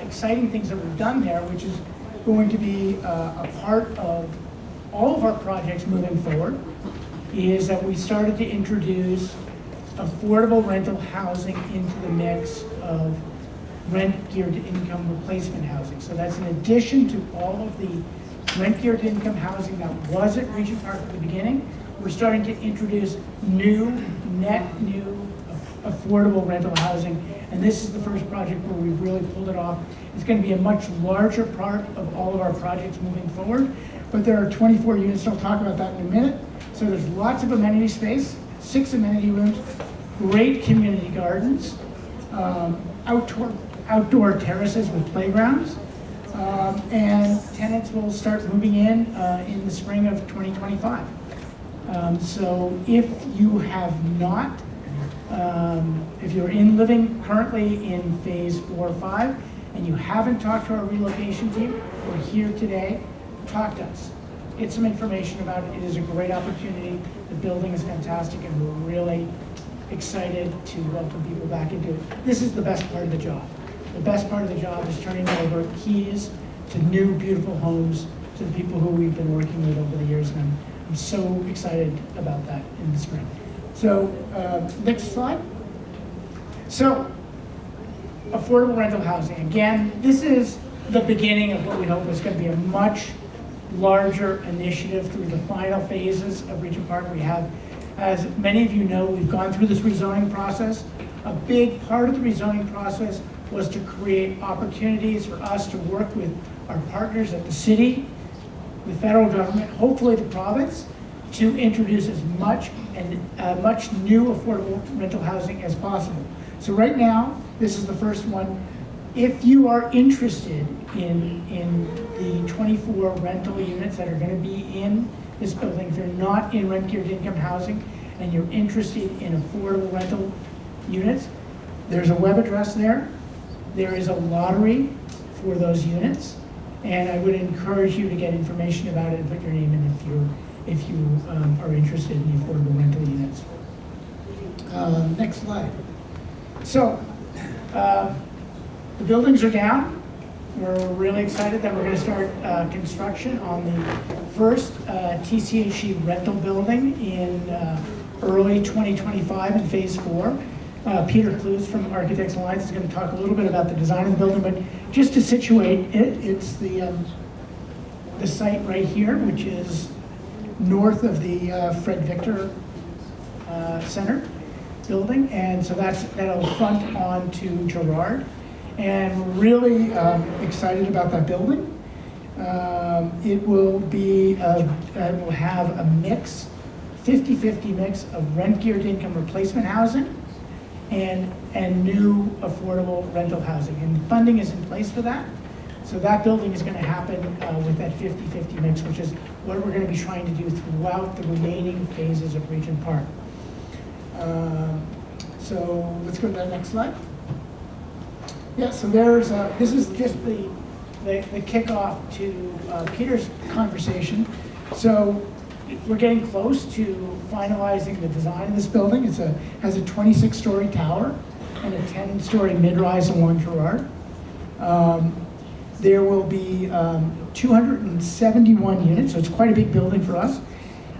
exciting things that we've done there, which is going to be a part of all of our projects moving forward, is that we started to introduce affordable rental housing into the mix of rent-geared income replacement housing. So that's in addition to all of the rent-geared income housing that was at Regent Park at the beginning. We're starting to introduce net new affordable rental housing. And this is the first project where we've really pulled it off. It's going to be a much larger part of all of our projects moving forward. But there are 24 units, I'll talk about that in a minute. So there's lots of amenity space, 6 amenity rooms, great community gardens, outdoor terraces with playgrounds, and tenants will start moving in the spring of 2025. So if you have not, if you're living currently in phase 4 or 5, and you haven't talked to our relocation team, we're here today, talk to us. Get some information about it. It is a great opportunity. The building is fantastic, and we're really excited to welcome people back into it. This is the best part of the job. The best part of the job is turning over keys to new, beautiful homes to the people who we've been working with over the years, and I'm so excited about that in the spring. So, next slide. So, affordable rental housing. Again, this is the beginning of what we hope is going to be a much larger initiative through the final phases of Regent Park. We have, as many of you know, we've gone through this rezoning process. A big part of the rezoning process was to create opportunities for us to work with our partners at the city, the federal government, hopefully the province, to introduce as much new affordable rental housing as possible. So right now, this is the first one. If you are interested in the 24 rental units that are going to be in this building, if you're not in rent-geared income housing and you're interested in affordable rental units, there's a web address there. There is a lottery for those units, and I would encourage you to get information about it and put your name in if you are interested in the affordable rental units. Next slide. So, the buildings are down. We're really excited that we're going to start construction on the first TCHC rental building in early 2025 in phase 4. Peter Clues from Architects Alliance is going to talk a little bit about the design of the building, but just to situate it, it's the site right here, which is north of the Fred Victor Center building, and so that'll front onto Gerrard. And we're really excited about that building. It will have a mix, 50-50 mix of rent-geared income replacement housing and new affordable rental housing. And funding is in place for that. So that building is going to happen with that 50-50 mix, which is what we're going to be trying to do throughout the remaining phases of Regent Park. So let's go to that next slide. Yeah, so this is just the kickoff to Peter's conversation. So we're getting close to finalizing the design of this building. It has a 26-story tower and a 10-story mid-rise along Gerrard. There will be 271 units, so it's quite a big building for us.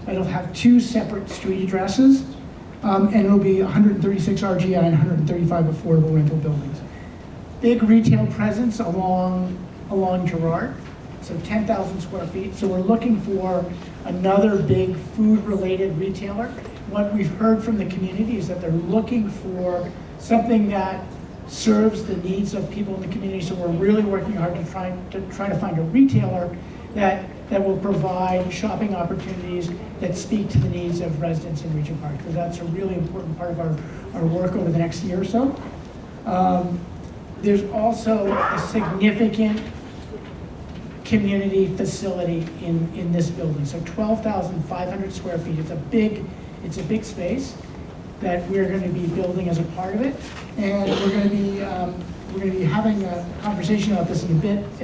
It'll have 2 separate street addresses, and it'll be 136 RGI and 135 affordable rental buildings. Big retail presence along Gerrard, so 10,000 square feet. So we're looking for another big food-related retailer. What we've heard from the community is that they're looking for something that serves the needs of people in the community. So we're really working hard to try to find a retailer that will provide shopping opportunities that speak to the needs of residents in Regent Park, because that's a really important part of our work over the next year or so. There's also a significant community facility in this building. So 12,500 square feet. It's a big space that we're going to be building as a part of it, and we're going to be having a conversation about this in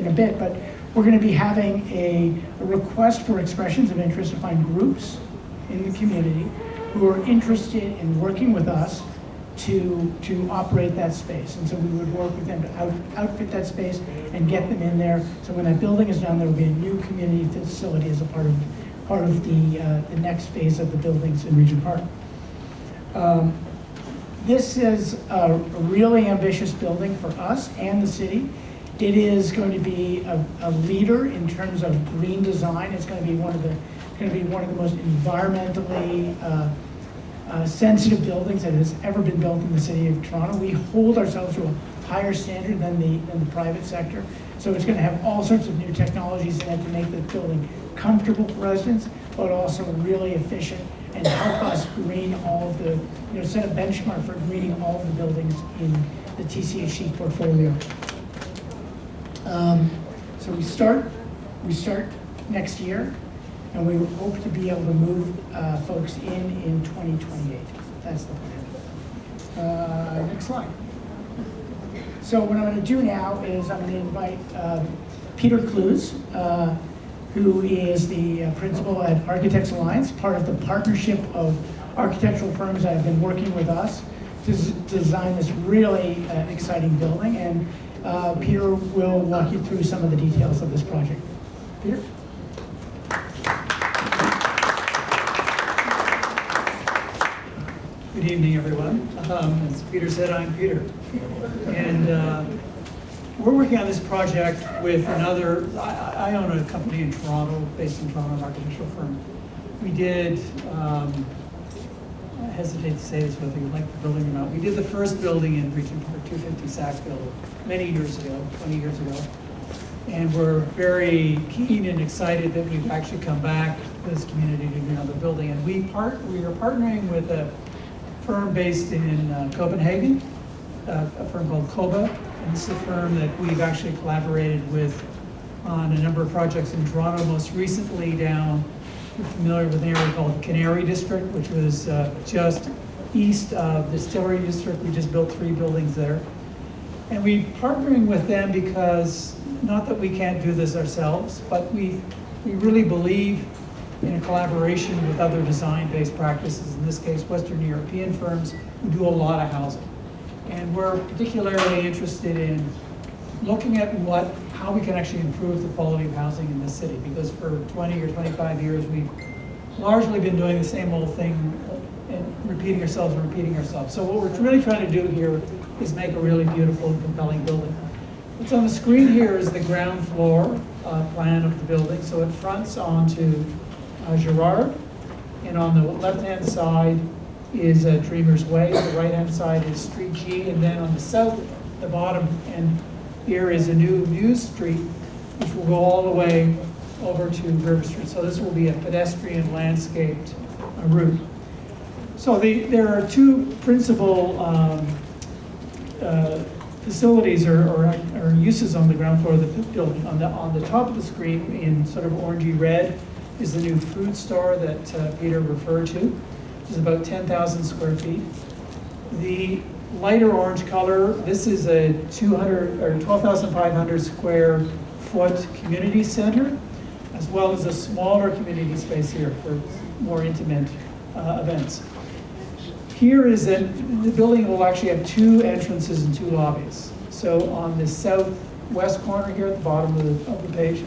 a bit. But we're going to be having a request for expressions of interest to find groups in the community who are interested in working with us to operate that space. And so we would work with them to outfit that space and get them in there. So when that building is done, there will be a new community facility as a part of the next phase of the buildings in Regent Park. This is a really ambitious building for us and the city. It is going to be a leader in terms of green design. It's going to be one of the most environmentally sensitive buildings that has ever been built in the city of Toronto. We hold ourselves to a higher standard than the private sector. So it's going to have all sorts of new technologies in it to make the building comfortable for residents, but also really efficient and help us green all of the, set a benchmark for greening all of the buildings in the TCHC portfolio. So we start next year, and we hope to be able to move folks in 2028. That's the plan. Next slide. So what I'm going to do now is I'm going to invite Peter Clues, who is the principal at Architects Alliance, part of the partnership of architectural firms that have been working with us to design this really exciting building. And Peter will walk you through some of the details of this project. Peter? Good evening, everyone. As Peter said, I'm Peter. And we're working on this project with another, I own a company in Toronto, based in Toronto, an architectural firm. We did, I hesitate to say this whether you like the building or not. We did the first building in Regent Park, 250 Sackville, many years ago, 20 years ago. And we're very keen and excited that we've actually come back to this community to do another building. And we are partnering with a firm based in Copenhagen, a firm called Koba. And this is a firm that we've actually collaborated with on a number of projects in Toronto, most recently down, if you're familiar with an area called Canary District, which was just east of Distillery District. We just built 3 buildings there. And we're partnering with them because, not that we can't do this ourselves, but we really believe in a collaboration with other design-based practices, in this case, Western European firms who do a lot of housing. And we're particularly interested in looking at how we can actually improve the quality of housing in this city, because for 20 or 25 years, we've largely been doing the same old thing and repeating ourselves. So what we're really trying to do here is make a really beautiful and compelling building. What's on the screen here is the ground floor plan of the building. So it fronts onto Gerrard, and on the left-hand side is Dreamers Way. The right-hand side is Street G, and then on the south, the bottom end here is a new Muse Street, which will go all the way over to River Street. So this will be a pedestrian landscaped route. So there are 2 principal facilities or uses on the ground floor of the building. On the top of the screen, in sort of orangey red, is the new food store that Peter referred to, which is about 10,000 square feet. The lighter orange color, this is a 12,500 square foot community center, as well as a smaller community space here for more intimate events. Here is the building will actually have 2 entrances and 2 lobbies. So on the southwest corner here at the bottom of the page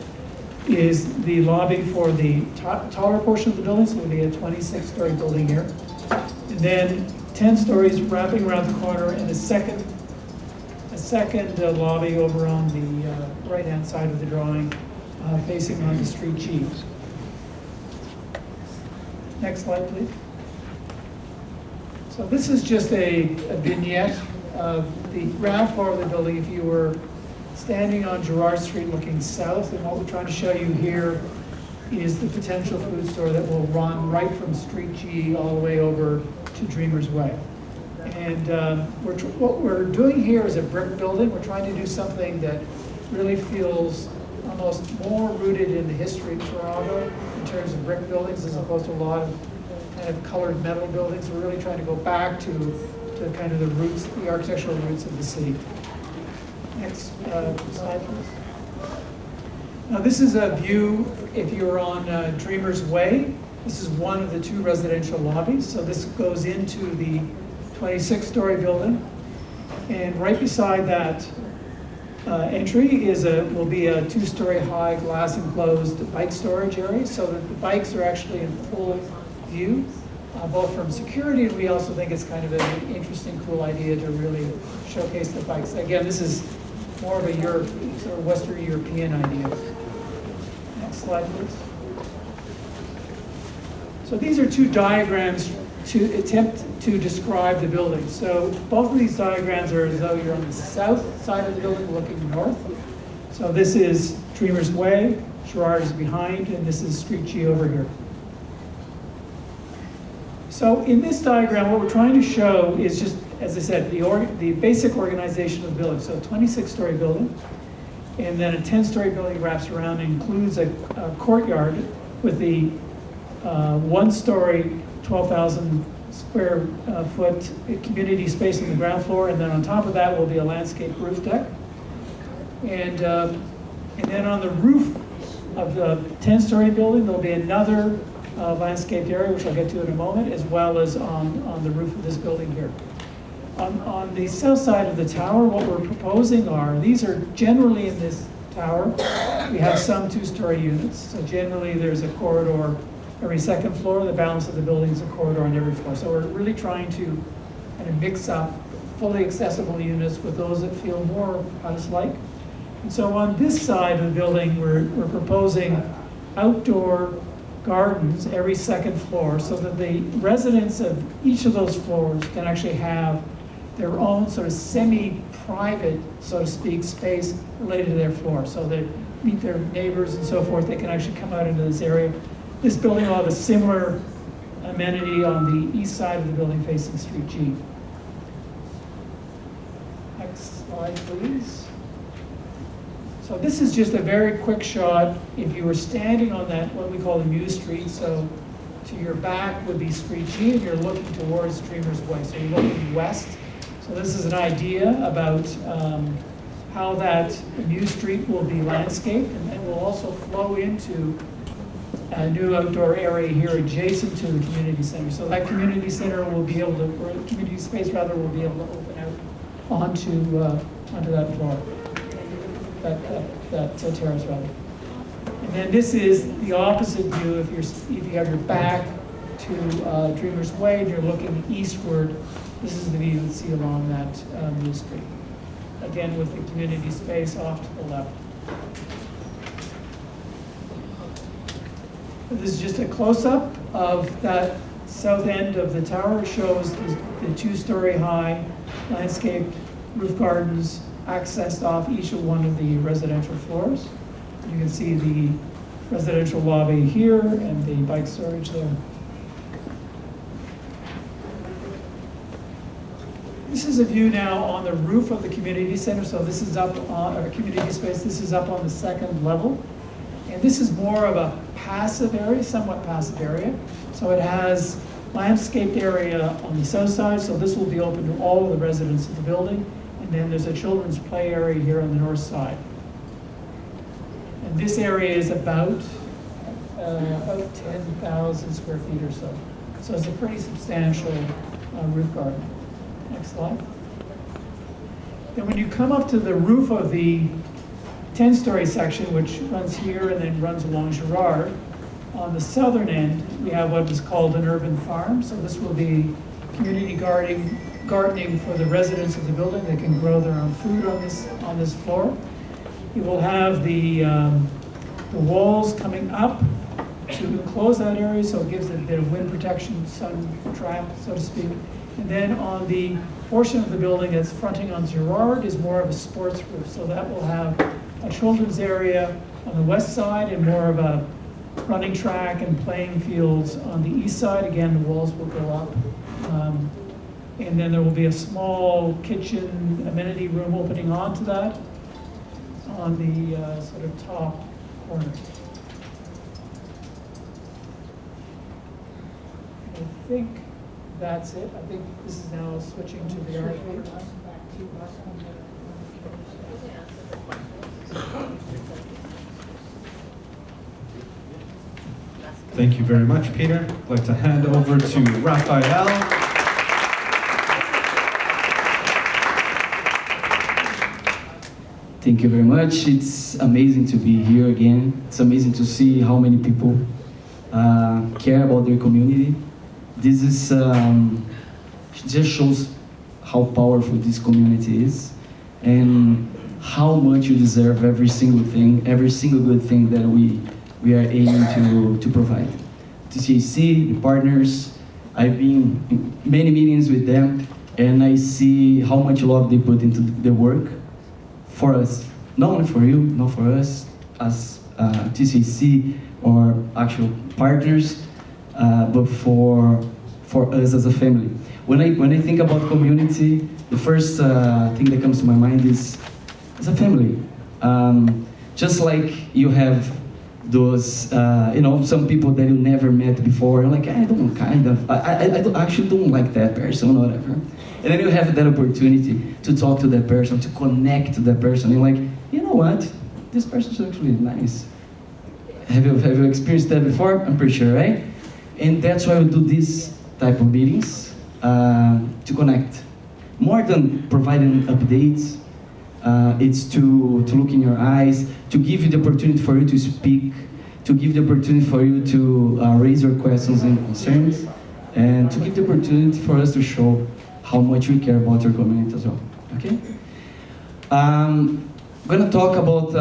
is the lobby for the taller portion of the building, so it'll be a 26-story building here. And then 10 stories wrapping around the corner, and a second lobby over on the right-hand side of the drawing, facing on the Street G. Next slide, please. So this is just a vignette of the ground floor of the building if you were standing on Gerrard Street looking south, and what we're trying to show you here is the potential food store that will run right from Street G all the way over to Dreamers Way. And what we're doing here is a brick building. We're trying to do something that really feels almost more rooted in the history of Toronto in terms of brick buildings as opposed to a lot of kind of colored metal buildings. We're really trying to go back to kind of the roots, the architectural roots of the city. Next slide, please. Now this is a view if you're on Dreamers Way. This is one of the 2 residential lobbies. So this goes into the 26-story building. And right beside that entry will be a 2-story high glass enclosed bike storage area so that the bikes are actually in full view, both from security, and we also think it's kind of an interesting, cool idea to really showcase the bikes. Again, this is more of a sort of Western European idea. Next slide, please. So these are 2 diagrams to attempt to describe the building. So both of these diagrams are as though you're on the south side of the building looking north. So this is Dreamers Way, Gerrard is behind, and this is Street G over here. So in this diagram, what we're trying to show is just, as I said, the basic organization of the building. So a 26-story building, and then a 10-story building wraps around and includes a courtyard with the 1-story, 12,000 square foot community space on the ground floor, and then on top of that will be a landscape roof deck. And then on the roof of the 10-story building, there'll be another landscaped area, which I'll get to in a moment, as well as on the roof of this building here. On the south side of the tower, what we're proposing these are generally in this tower, we have some 2-story units. So generally there's a corridor every second floor, the balance of the building is a corridor on every floor. So we're really trying to kind of mix up fully accessible units with those that feel more house-like. And so on this side of the building, we're proposing outdoor gardens every second floor so that the residents of each of those floors can actually have their own sort of semi-private, so to speak, space related to their floor. So they meet their neighbors and so forth. They can actually come out into this area. This building will have a similar amenity on the east side of the building facing Street G. Next slide, please. So this is just a very quick shot. If you were standing on that, what we call the Muse Street, so to your back would be Street G, and you're looking towards Dreamers Way. So you're looking west. So this is an idea about how that Muse Street will be landscaped, and then will also flow into a new outdoor area here adjacent to the community center. So that community center will be able to, or community space rather, will be able to open out onto that floor, that terrace rather. And then this is the opposite view. If you have your back to Dreamers Way and you're looking eastward, this is the view you can see along that Muse Street. Again, with the community space off to the left. This is just a close-up of that south end of the tower. It shows the 2-story high landscaped roof gardens accessed off each of one of the residential floors. You can see the residential lobby here and the bike storage there. This is a view now on the roof of the community center. So this is up on our community space. This is up on the second level. And this is more of a passive area, somewhat passive area. So it has landscaped area on the south side. So this will be open to all of the residents of the building. And then there's a children's play area here on the north side. And this area is about 10,000 square feet or so. So it's a pretty substantial roof garden. Next slide. Then when you come up to the roof of the 10-story section, which runs here and then runs along Gerrard, on the southern end, we have what is called an urban farm. So this will be community gardening for the residents of the building. They can grow their own food on this floor. You will have the walls coming up to enclose that area, so it gives it a bit of wind protection, sun trap, so to speak. And then on the portion of the building that's fronting on Gerrard is more of a sports roof. So that will have a children's area on the west side and more of a running track and playing fields on the east side. Again, the walls will go up. And then there will be a small kitchen amenity room opening onto that. on the sort of top corner. I think that's it. I think this is now switching to the arcade. Thank you very much, Peter. I'd like to hand over to Raphael. Thank you very much. It's amazing to be here again. It's amazing to see how many people care about their community. This is just shows how powerful this community is and how much you deserve every single thing, every single good thing that we are aiming to provide. TCHC, the partners, I've been in many meetings with them and I see how much love they put into the work for us. Not only for you, not for us as TCHC or actual partners, but for us as a family. When I think about community, the first thing that comes to my mind is as a family. Just like you have those, some people that you never met before. You're like, I actually don't like that person or whatever. And then you have that opportunity to talk to that person, to connect to that person. You're like, you know what? This person's actually nice. Have you experienced that before? I'm pretty sure, right? And that's why we do this type of meetings, to connect. More than providing updates, it's to look in your eyes, to give you the opportunity for you to speak, to give the opportunity for you to raise your questions and concerns, and to give the opportunity for us to show how much we care about your community as well, okay? I'm gonna talk about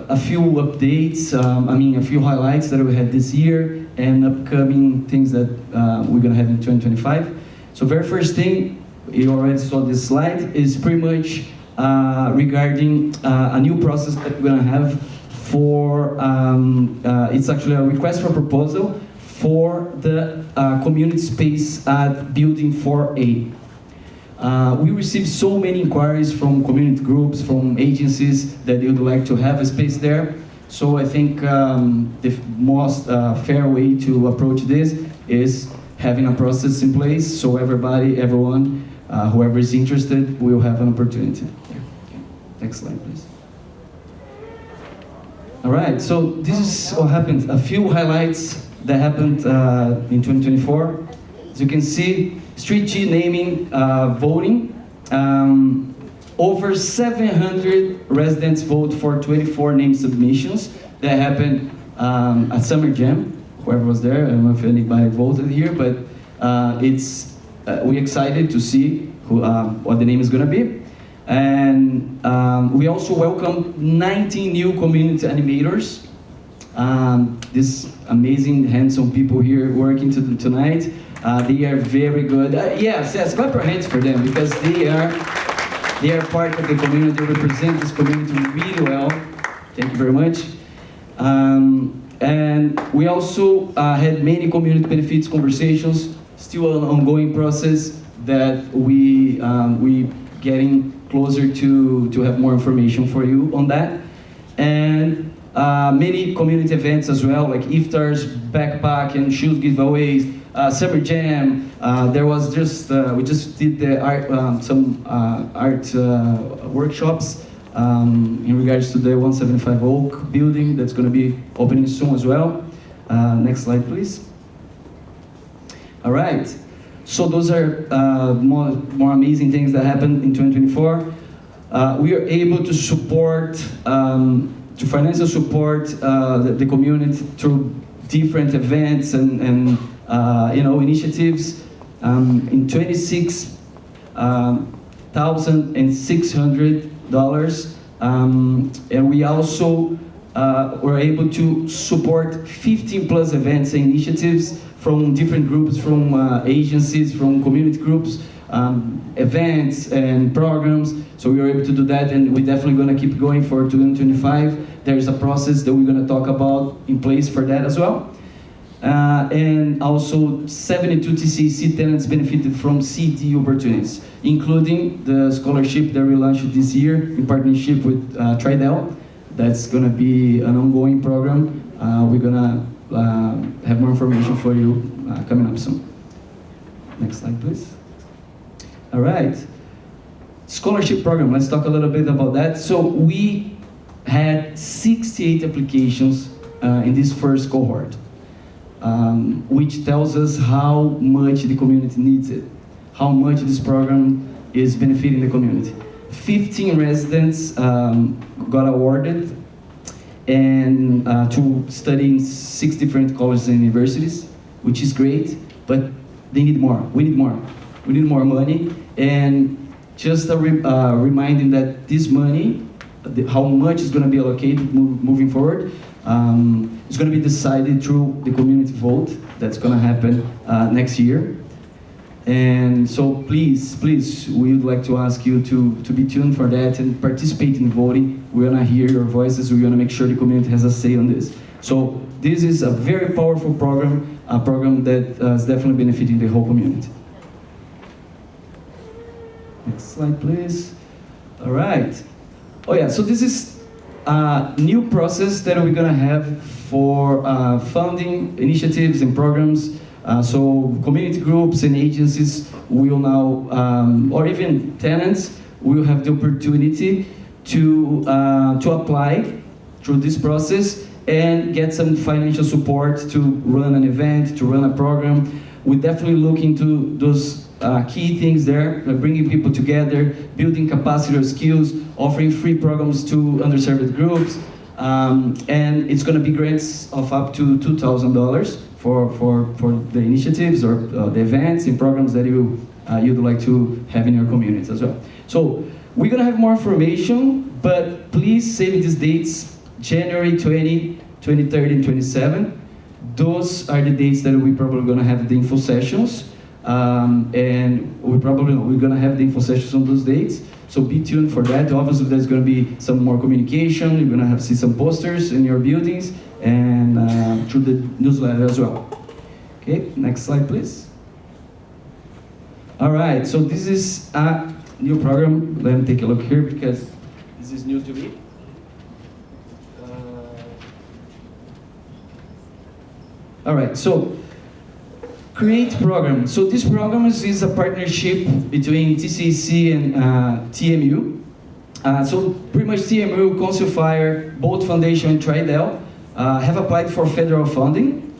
a few updates, a few highlights that we had this year and upcoming things that we're gonna have in 2025. So very first thing, you already saw this slide, is pretty much regarding a new process that we're gonna have for, it's actually a request for proposal for the community space at Building 4A. We received so many inquiries from community groups, from agencies that they would like to have a space there. So I think the most fair way to approach this is having a process in place so everyone, whoever is interested, will have an opportunity. Next slide, please. All right, so this is what happened. A few highlights that happened in 2024. As you can see, Street G naming voting. Over 700 residents vote for 24 name submissions that happened at Summer Jam. Whoever was there, I don't know if anybody voted here, but we're excited to see what the name is gonna be. And we also welcome 19 new community animators. These amazing, handsome people here working tonight. They are very good. Yes, clap your hands for them because they are part of the community. They represent this community really well. Thank you very much. And we also had many community benefits conversations. Still an ongoing process that we getting closer to have more information for you on that. And many community events as well, like iftars, backpack and shoes giveaways, Summer Jam. There was we just did some art workshops in regards to the 175 Oak building that's going to be opening soon as well. Next slide, please. All right. So those are more amazing things that happened in 2024. We are able to support, to financially support the community through different events and initiatives in $26,600. And we also were able to support 15 plus events and initiatives from different groups, from agencies, from community groups, events and programs. So we were able to do that, and we're definitely going to keep going for 2025. There's a process that we're going to talk about in place for that as well. And also 72 TCHC tenants benefited from CD opportunities, including the scholarship that we launched this year in partnership with Tridel. That's going to be an ongoing program. We're going to have more information for you coming up soon. Next slide, please. All right. Scholarship program, let's talk a little bit about that. So we had 68 applications in this first cohort, which tells us how much the community needs it, how much this program is benefiting the community. 15 residents got awarded and to study in 6 different colleges and universities, which is great, but they need more. We need more. We need more money. And just a reminding that this money, how much is going to be allocated moving forward, is going to be decided through the community vote that's going to happen next year. And so please, we would like to ask you to be tuned for that and participate in voting. We're going to hear your voices. We're going to make sure the community has a say on this. So this is a very powerful program, a program that is definitely benefiting the whole community. Next slide, please. All right. Oh yeah, so this is a new process that we're gonna have for funding initiatives and programs. So community groups and agencies will now, or even tenants, will have the opportunity to apply through this process and get some financial support to run an event, to run a program. We definitely look into those key things there, bringing people together, building capacity or skills, offering free programs to underserved groups, and it's going to be grants of up to $2,000 for the initiatives or the events and programs that you'd like to have in your communities as well. So we're going to have more information, but please save these dates: January 20, 23rd, and 27. Those are the dates that we're probably going to have the info sessions. And we're going to have the info sessions on those dates, so be tuned for that. Obviously, there's going to be some more communication. You're going to see some posters in your buildings and through the newsletter as well. Okay, next slide, please. All right, so this is a new program. Let me take a look here because this is new to me. All right, so Create program. So this program is a partnership between TCHC and TMU. So pretty much TMU, Council Fire, Bolt Foundation, and Tridel have applied for federal funding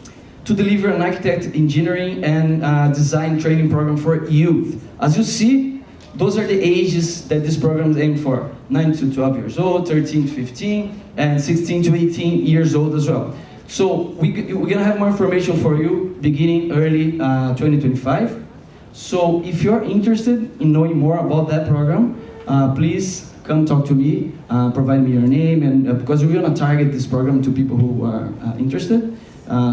to deliver an architect, engineering, and design training program for youth. As you see, those are the ages that this program is aimed for: 9 to 12 years old, 13 to 15, and 16 to 18 years old as well. So we're gonna have more information for you beginning early 2025. So if you're interested in knowing more about that program, please come talk to me, provide me your name, and because we're gonna target this program to people who are interested.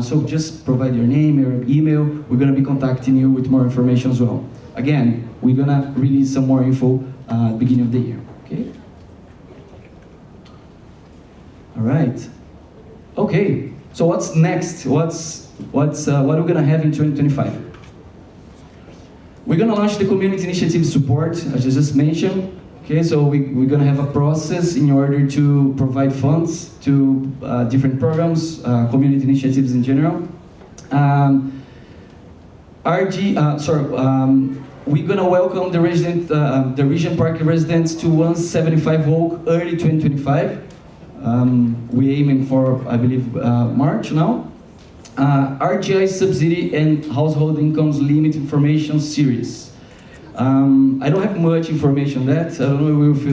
So just provide your name, your email. We're gonna be contacting you with more information as well. Again, we're gonna release some more info beginning of the year, okay? All right, okay. So what's next? What are we gonna have in 2025? We're gonna launch the community initiative support, as I just mentioned. Okay, so we're gonna have a process in order to provide funds to different programs, community initiatives in general. We're gonna welcome the Regent Park residents to 175 Oak early 2025. We're aiming for, I believe, March now. RGI subsidy and household incomes limit information series. I don't have much information on that. I don't know if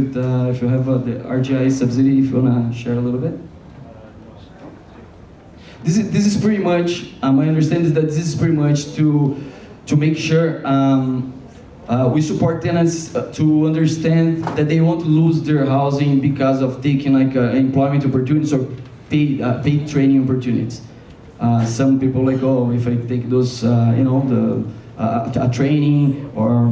you have the RGI subsidy, if you wanna share a little bit. This is pretty much, my understanding is that this is pretty much to make sure we support tenants to understand that they won't lose their housing because of taking like employment opportunities or paid training opportunities. Some people like, oh, if I take those, a training or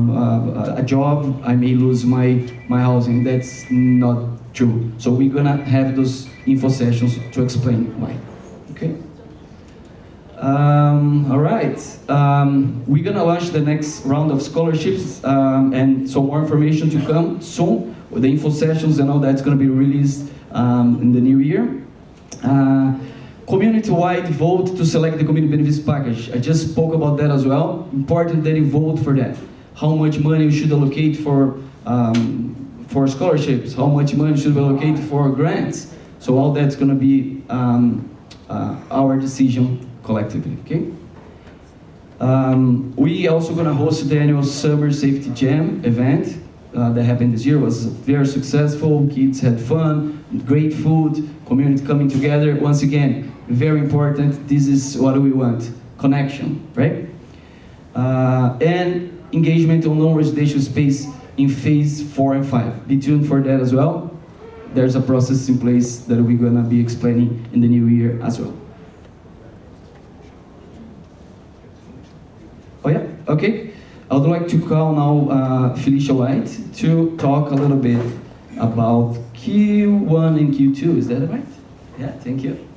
a job, I may lose my housing. That's not true. So we're gonna have those info sessions to explain why. Okay. All right. We're gonna launch the next round of scholarships, and so more information to come soon. With the info sessions and all that's gonna be released in the new year. Community-wide vote to select the community benefits package. I just spoke about that as well. Important that you vote for that. How much money you should allocate for scholarships, how much money should we allocate for grants. So all that's going to be our decision collectively, okay? We also going to host the annual Summer Safety Jam event that happened this year. It was very successful, kids had fun, great food, community coming together. Once again, very important, this is what we want, connection, right? And engagement on non-residential space in phase 4 and 5. Be tuned for that as well. There's a process in place that we're gonna be explaining in the new year as well. Oh yeah, okay. I would like to call now Felicia White to talk a little bit about Q1 and Q2, is that right? Yeah, thank you.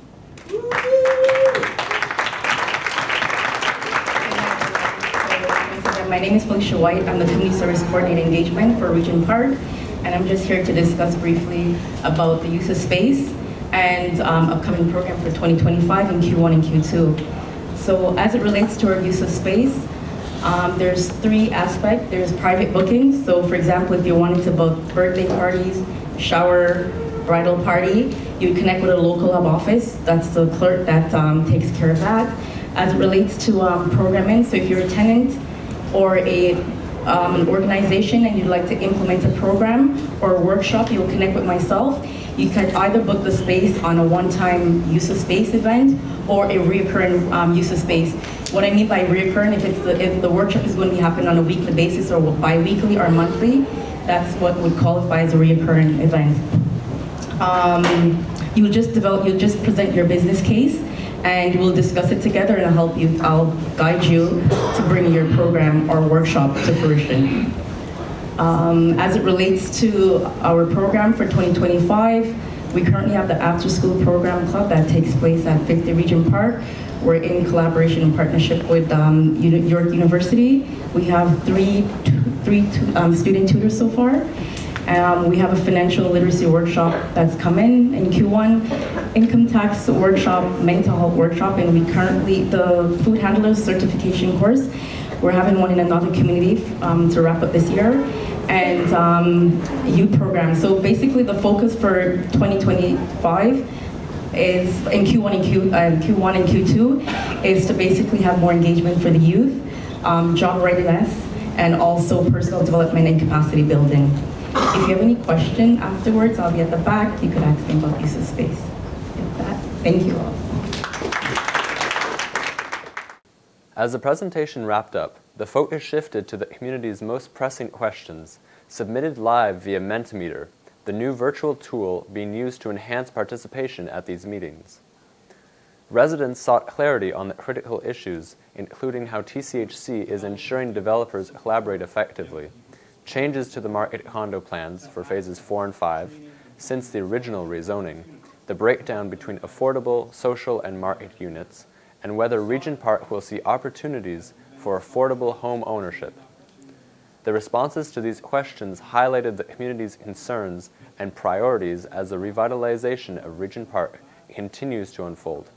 My name is Felicia White. I'm the Community Service Coordinator Engagement for Regent Park, and I'm just here to discuss briefly about the use of space and upcoming program for 2025 in Q1 and Q2. So as it relates to our use of space, there's 3 aspects. There's private bookings. So for example, if you wanted to book birthday parties, shower, bridal party, you would connect with a local hub office. That's the clerk that takes care of that. As it relates to programming, so if you're a tenant or an organization and you'd like to implement a program or a workshop, you'll connect with myself. You can either book the space on a one-time use of space event or a reoccurring use of space. What I mean by reoccurring, if the workshop is going to be happening on a weekly basis or bi-weekly or monthly, that's what would qualify as a reoccurring event. You'll just present your business case and we'll discuss it together and I'll guide you to bring your program or workshop to fruition. As it relates to our program for 2025, we currently have the After School Program Club that takes place at 50 Regent Park. We're in collaboration and partnership with York University. We have three student tutors so far. We have a financial literacy workshop that's come in Q1, income tax workshop, mental health workshop, and we currently, the food handlers certification course, we're having one in another community to wrap up this year, and youth program. So basically the focus for 2025 is in Q1 and Q2 is to basically have more engagement for the youth, job readiness, and also personal development and capacity building. If you have any question afterwards, I'll be at the back. You could ask me about use of space. With that, thank you all. As the presentation wrapped up, the focus shifted to the community's most pressing questions, submitted live via Mentimeter, the new virtual tool being used to enhance participation at these meetings. Residents sought clarity on the critical issues, including how TCHC is ensuring developers collaborate effectively, changes to the market condo plans for phases 4 and 5 since the original rezoning, the breakdown between affordable, social, and market units, and whether Regent Park will see opportunities for affordable home ownership. The responses to these questions highlighted the community's concerns and priorities as the revitalization of Regent Park continues to unfold.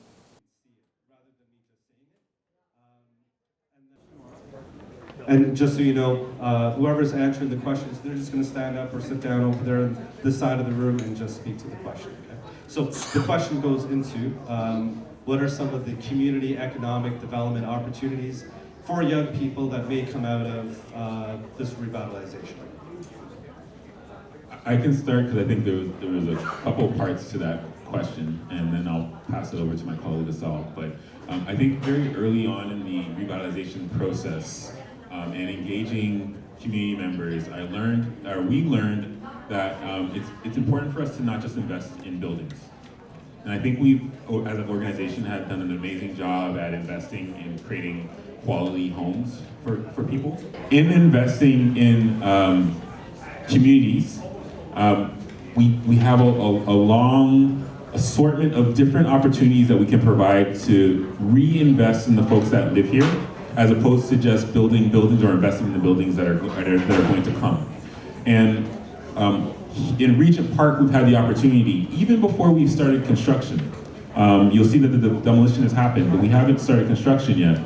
And just so you know, whoever's answering the questions, they're just going to stand up or sit down over there on this side of the room and just speak to the question. Okay? So the question goes into, what are some of the community economic development opportunities for young people that may come out of this revitalization? I can start because I think there was a couple parts to that question, and then I'll pass it over to my colleague to solve. But I think very early on in the revitalization process, and engaging community members, we learned that it's important for us to not just invest in buildings. And I think we've, as an organization, have done an amazing job at investing in creating quality homes for people. In investing in communities, we have a long assortment of different opportunities that we can provide to reinvest in the folks that live here, as opposed to just building buildings or investing in the buildings that are going to come. And in Regent Park, we've had the opportunity, even before we've started construction. You'll see that the demolition has happened, but we haven't started construction yet.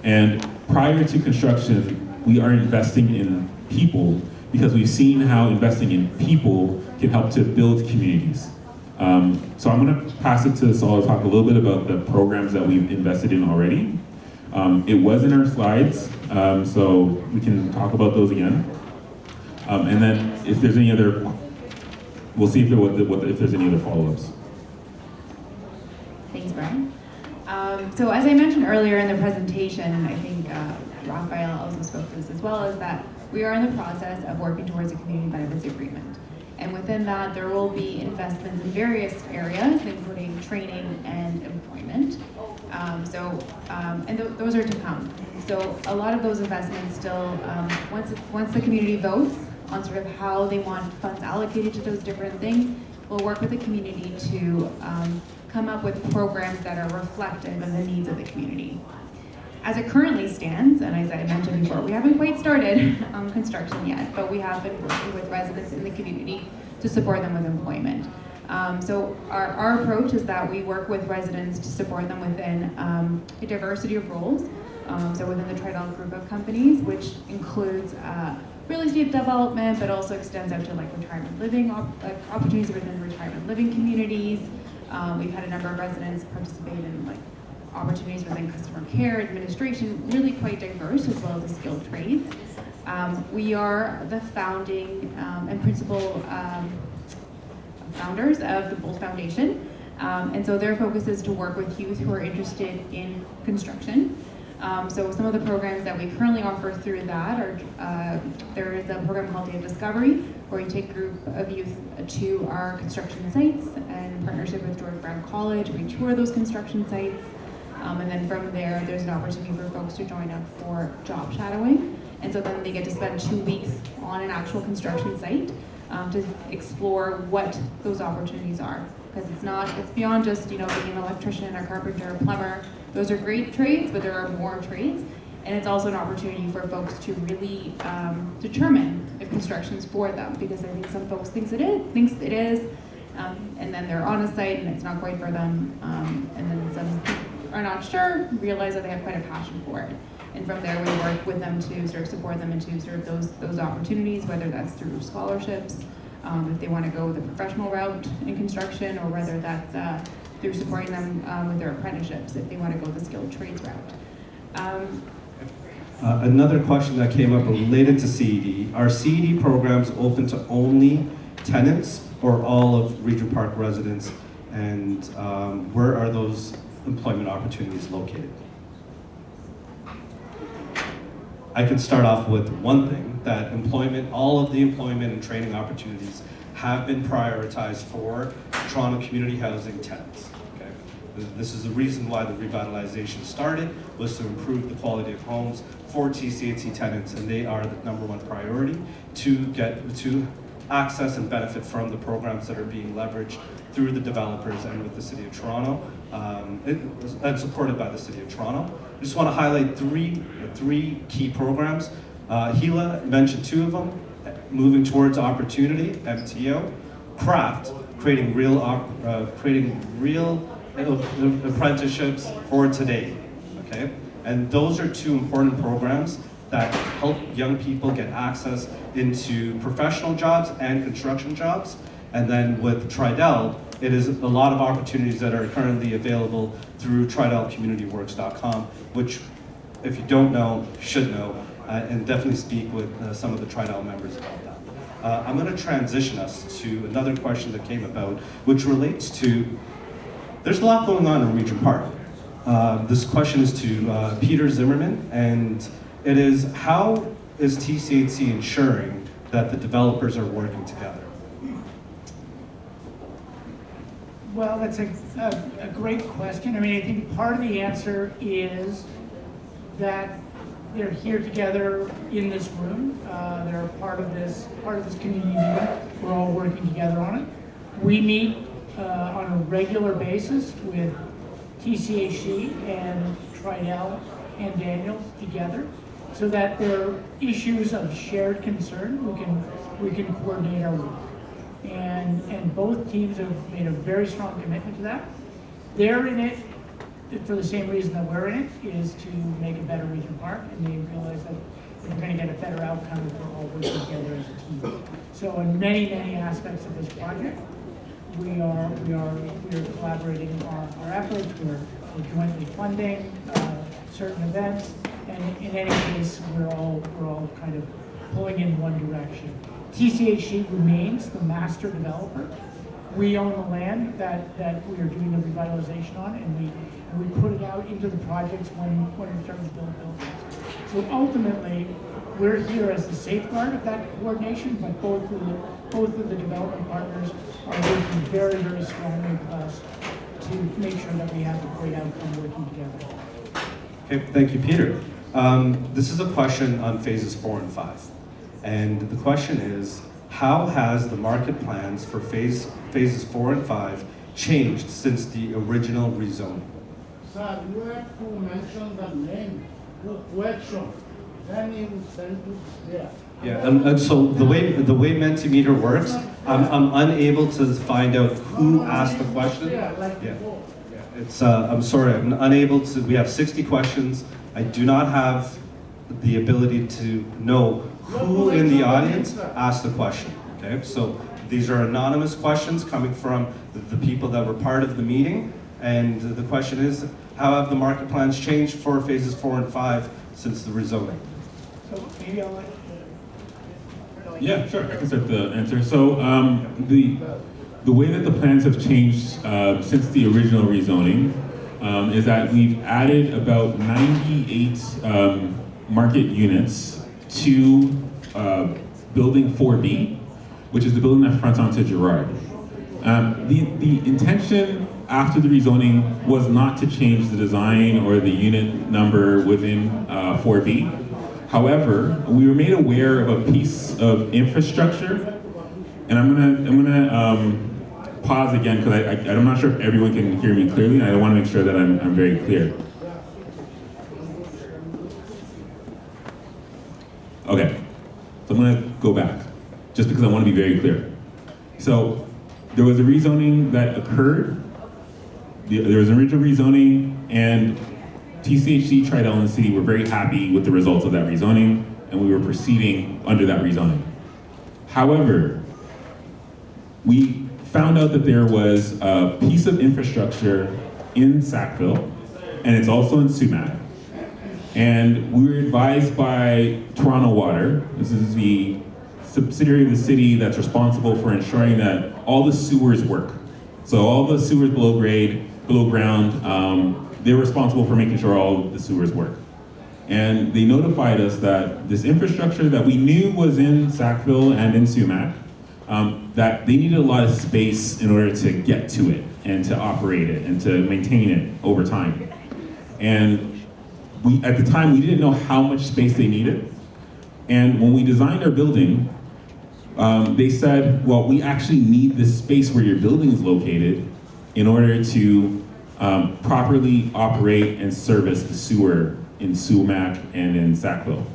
And prior to construction, we are investing in people because we've seen how investing in people can help to build communities. So I'm going to pass it to Saul to talk a little bit about the programs that we've invested in already. It was in our slides, so we can talk about those again. And then if there's any other, we'll see if there's any other follow-ups. Thanks, Brian. So as I mentioned earlier in the presentation, I think Raphael also spoke to this as well, is that we are in the process of working towards a community benefits agreement. And within that, there will be investments in various areas, including training and employment. Those are to come. So a lot of those investments still, once the community votes on sort of how they want funds allocated to those different things, we'll work with the community to come up with programs that are reflective of the needs of the community. As it currently stands, and as I mentioned before, we haven't quite started construction yet, but we have been working with residents in the community to support them with employment. So our approach is that we work with residents to support them within a diversity of roles. So within the Tridel group of companies, which includes real estate development, but also extends out to like retirement living opportunities within retirement living communities. We've had a number of residents participate in like opportunities within customer care, administration, really quite diverse, as well as the skilled trades. We are the founding and principal founders of the Bolt Foundation. And so their focus is to work with youth who are interested in construction. So some of the programs that we currently offer through that are, there is a program called Day of Discovery, where we take a group of youth to our construction sites, and in partnership with George Brown College, we tour those construction sites. And then from there, there's an opportunity for folks to join up for job shadowing. And so then they get to spend 2 weeks on an actual construction site to explore what those opportunities are. Because it's beyond just, being an electrician, a carpenter, a plumber. Those are great trades, but there are more trades. And it's also an opportunity for folks to really determine if construction is for them, because I think some folks thinks it is, and then they're on a site and it's not quite for them, and then some are not sure, realize that they have quite a passion for it. And from there, we work with them to sort of support them into sort of those opportunities, whether that's through scholarships, if they want to go the professional route in construction, or whether that's through supporting them with their apprenticeships if they want to go the skilled trades route. Another question that came up related to CED. Are CED programs open to only tenants or all of Regent Park residents? And where are those employment opportunities located? I can start off with one thing, that all of the employment and training opportunities have been prioritized for Toronto community housing tenants. Okay? This is the reason why the revitalization started, was to improve the quality of homes for TCHC tenants, and they are the #1 priority to access and benefit from the programs that are being leveraged through the developers and with the City of Toronto, and supported by the City of Toronto. I just want to highlight three key programs. Heela mentioned 2 of them: Moving Towards Opportunity, MTO; Craft, creating real apprenticeships for today. Okay, and those are 2 important programs that help young people get access into professional jobs and construction jobs. And then with Tridel, it is a lot of opportunities that are currently available through TridelCommunityWorks.com, which, if you don't know, should know, and definitely speak with some of the Tridel members about that. I'm going to transition us to another question that came about, which relates to, there's a lot going on in Regent Park. This question is to Peter Zimmerman, and it is, how is TCHC ensuring that the developers are working together? Well, that's a great question. I mean, I think part of the answer is that they're here together in this room. They're part of this community unit. We're all working together on it. We meet on a regular basis with TCHC and Tridel and Daniels together, so that there are issues of shared concern. We can coordinate our work. And both teams have made a very strong commitment to that. They're in it for the same reason that we're in it, is to make a better Regent Park, and they realize that we're going to get a better outcome if we're all working together as a team. So in many, many aspects of this project, we are collaborating on our efforts. We're jointly funding certain events, and in any case, we're all kind of pulling in one direction. TCHC remains the master developer. We own the land that we are doing the revitalization on, and we put it out into the projects when we start to build buildings. So ultimately, we're here as the safeguard of that coordination, but both of the development partners are working very, very strongly with us to make sure that we have a great outcome working together. Okay, thank you, Peter. This is a question on phases 4 and 5. And the question is, how has the market plans for phases 4 and 5 changed since the original rezoning? Sir, you have to mention the name, the question, then you send to there. Yeah, and so the way Mentimeter works, I'm unable to find out who asked the question. Yeah. It's I'm sorry, I'm unable to. We have 60 questions. I do not have the ability to know who in the audience asked the question. Okay, so these are anonymous questions coming from the people that were part of the meeting, and the question is, how have the market plans changed for phases 4 and 5 since the rezoning? So maybe I'll let. Yeah, sure. I can start the answer. So the way that the plans have changed since the original rezoning is that we've added about 98 market units to building 4B, which is the building that fronts onto Gerrard. The intention after the rezoning was not to change the design or the unit number within 4B. However, we were made aware of a piece of infrastructure, and I'm gonna pause again because I'm not sure if everyone can hear me clearly, and I want to make sure that I'm very clear. Okay, so I'm gonna go back, just because I want to be very clear. So there was a rezoning that occurred. There was an original rezoning, and TCHC, Tridel, and the city were very happy with the results of that rezoning, and we were proceeding under that rezoning. However, we found out that there was a piece of infrastructure in Sackville, and it's also in Sumac. And we were advised by Toronto Water, this is the subsidiary of the city that's responsible for ensuring that all the sewers work. So all the sewers below grade, below ground, they're responsible for making sure all of the sewers work. And they notified us that this infrastructure that we knew was in Sackville and in Sumac, that they needed a lot of space in order to get to it and to operate it and to maintain it over time. And at the time, we didn't know how much space they needed. And when we designed our building, they said, well, we actually need this space where your building is located in order to properly operate and service the sewer in Sumac and in Sackville.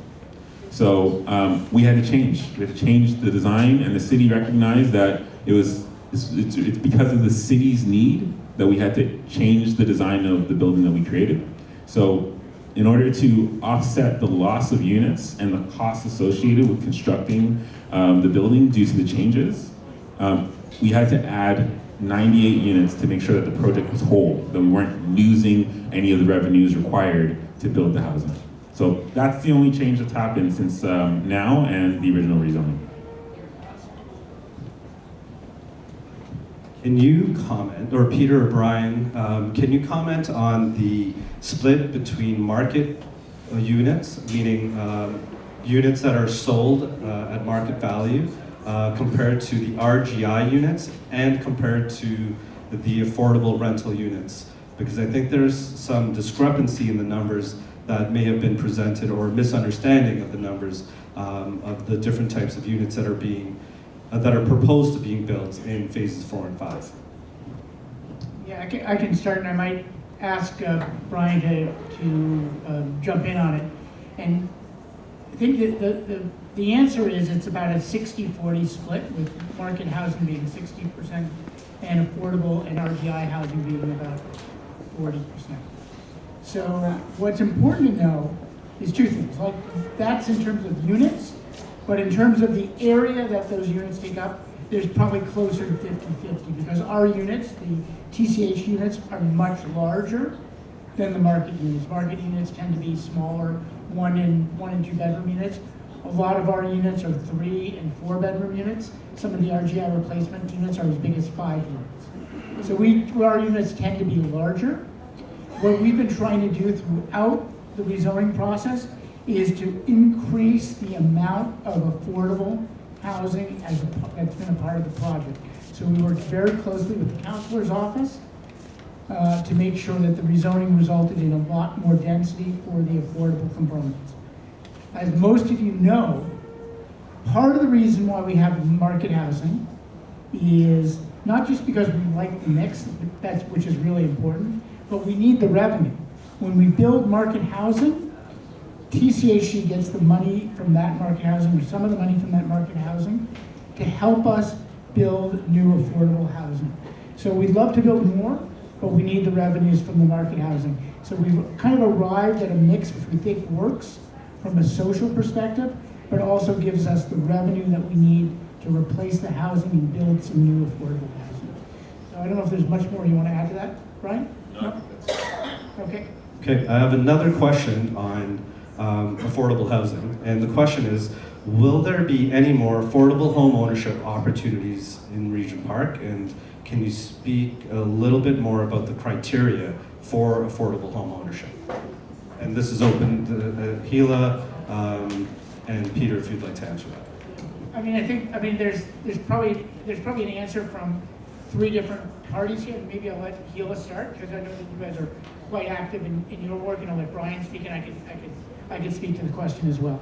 So we had to change. We had to change the design, and the city recognized that it's because of the city's need that we had to change the design of the building that we created. So in order to offset the loss of units and the costs associated with constructing the building due to the changes, we had to add 98 units to make sure that the project was whole, that we weren't losing any of the revenues required to build the housing. So that's the only change that's happened since now and the original rezoning. Can you comment, or Peter or Brian, can you comment on the split between market units, meaning units that are sold at market value, compared to the RGI units and compared to the affordable rental units? Because I think there's some discrepancy in the numbers that may have been presented, or misunderstanding of the numbers of the different types of units that are being that are proposed to being built in phases 4 and 5. Yeah, I can start, and I might ask Brian to jump in on it. And I think that the the answer is it's about a 60-40 split, with market housing being 60% and affordable and RGI housing being about 40%. So what's important to know is two things. Like, that's in terms of units, but in terms of the area that those units take up, there's probably closer to 50-50, because our units, the TCH units, are much larger than the market units. Market units tend to be smaller, one and two bedroom units. A lot of our units are 3 and 4 bedroom units. Some of the RGI replacement units are as big as 5 units. So our units tend to be larger. What we've been trying to do throughout the rezoning process is to increase the amount of affordable housing that's been a part of the project. So we worked very closely with the councillor's office to make sure that the rezoning resulted in a lot more density for the affordable components. As most of you know, part of the reason why we have market housing is not just because we like the mix, which is really important, but we need the revenue. When we build market housing, TCHC gets the money from that market housing, or some of the money from that market housing, to help us build new affordable housing. So we'd love to build more, but we need the revenues from the market housing. So we've kind of arrived at a mix which we think works from a social perspective, but also gives us the revenue that we need to replace the housing and build some new affordable housing. So I don't know if there's much more you want to add to that, Brian? No? Okay. Okay, I have another question on affordable housing, and the question is, will there be any more affordable home ownership opportunities in Regent Park? And can you speak a little bit more about the criteria for affordable home ownership? And this is open to Heela and Peter, if you'd like to answer that. I mean, there's probably an answer from 3 different parties here. Maybe I'll let Heela start, because I know that you guys are quite active in your work, and I'll let Brian speak, and I can speak to the question as well.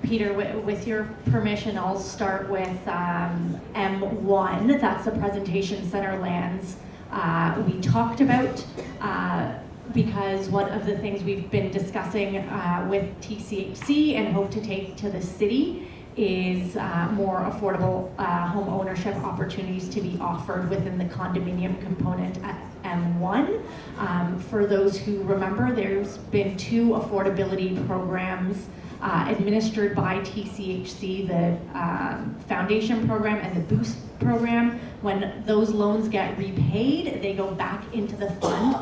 Peter, with your permission, I'll start with M1. That's the presentation center lands we talked about, because one of the things we've been discussing with TCHC and hope to take to the city is more affordable home ownership opportunities to be offered within the condominium component at M1. For those who remember, there's been 2 affordability programs administered by TCHC, the Foundation Program and the Boost Program. When those loans get repaid, they go back into the fund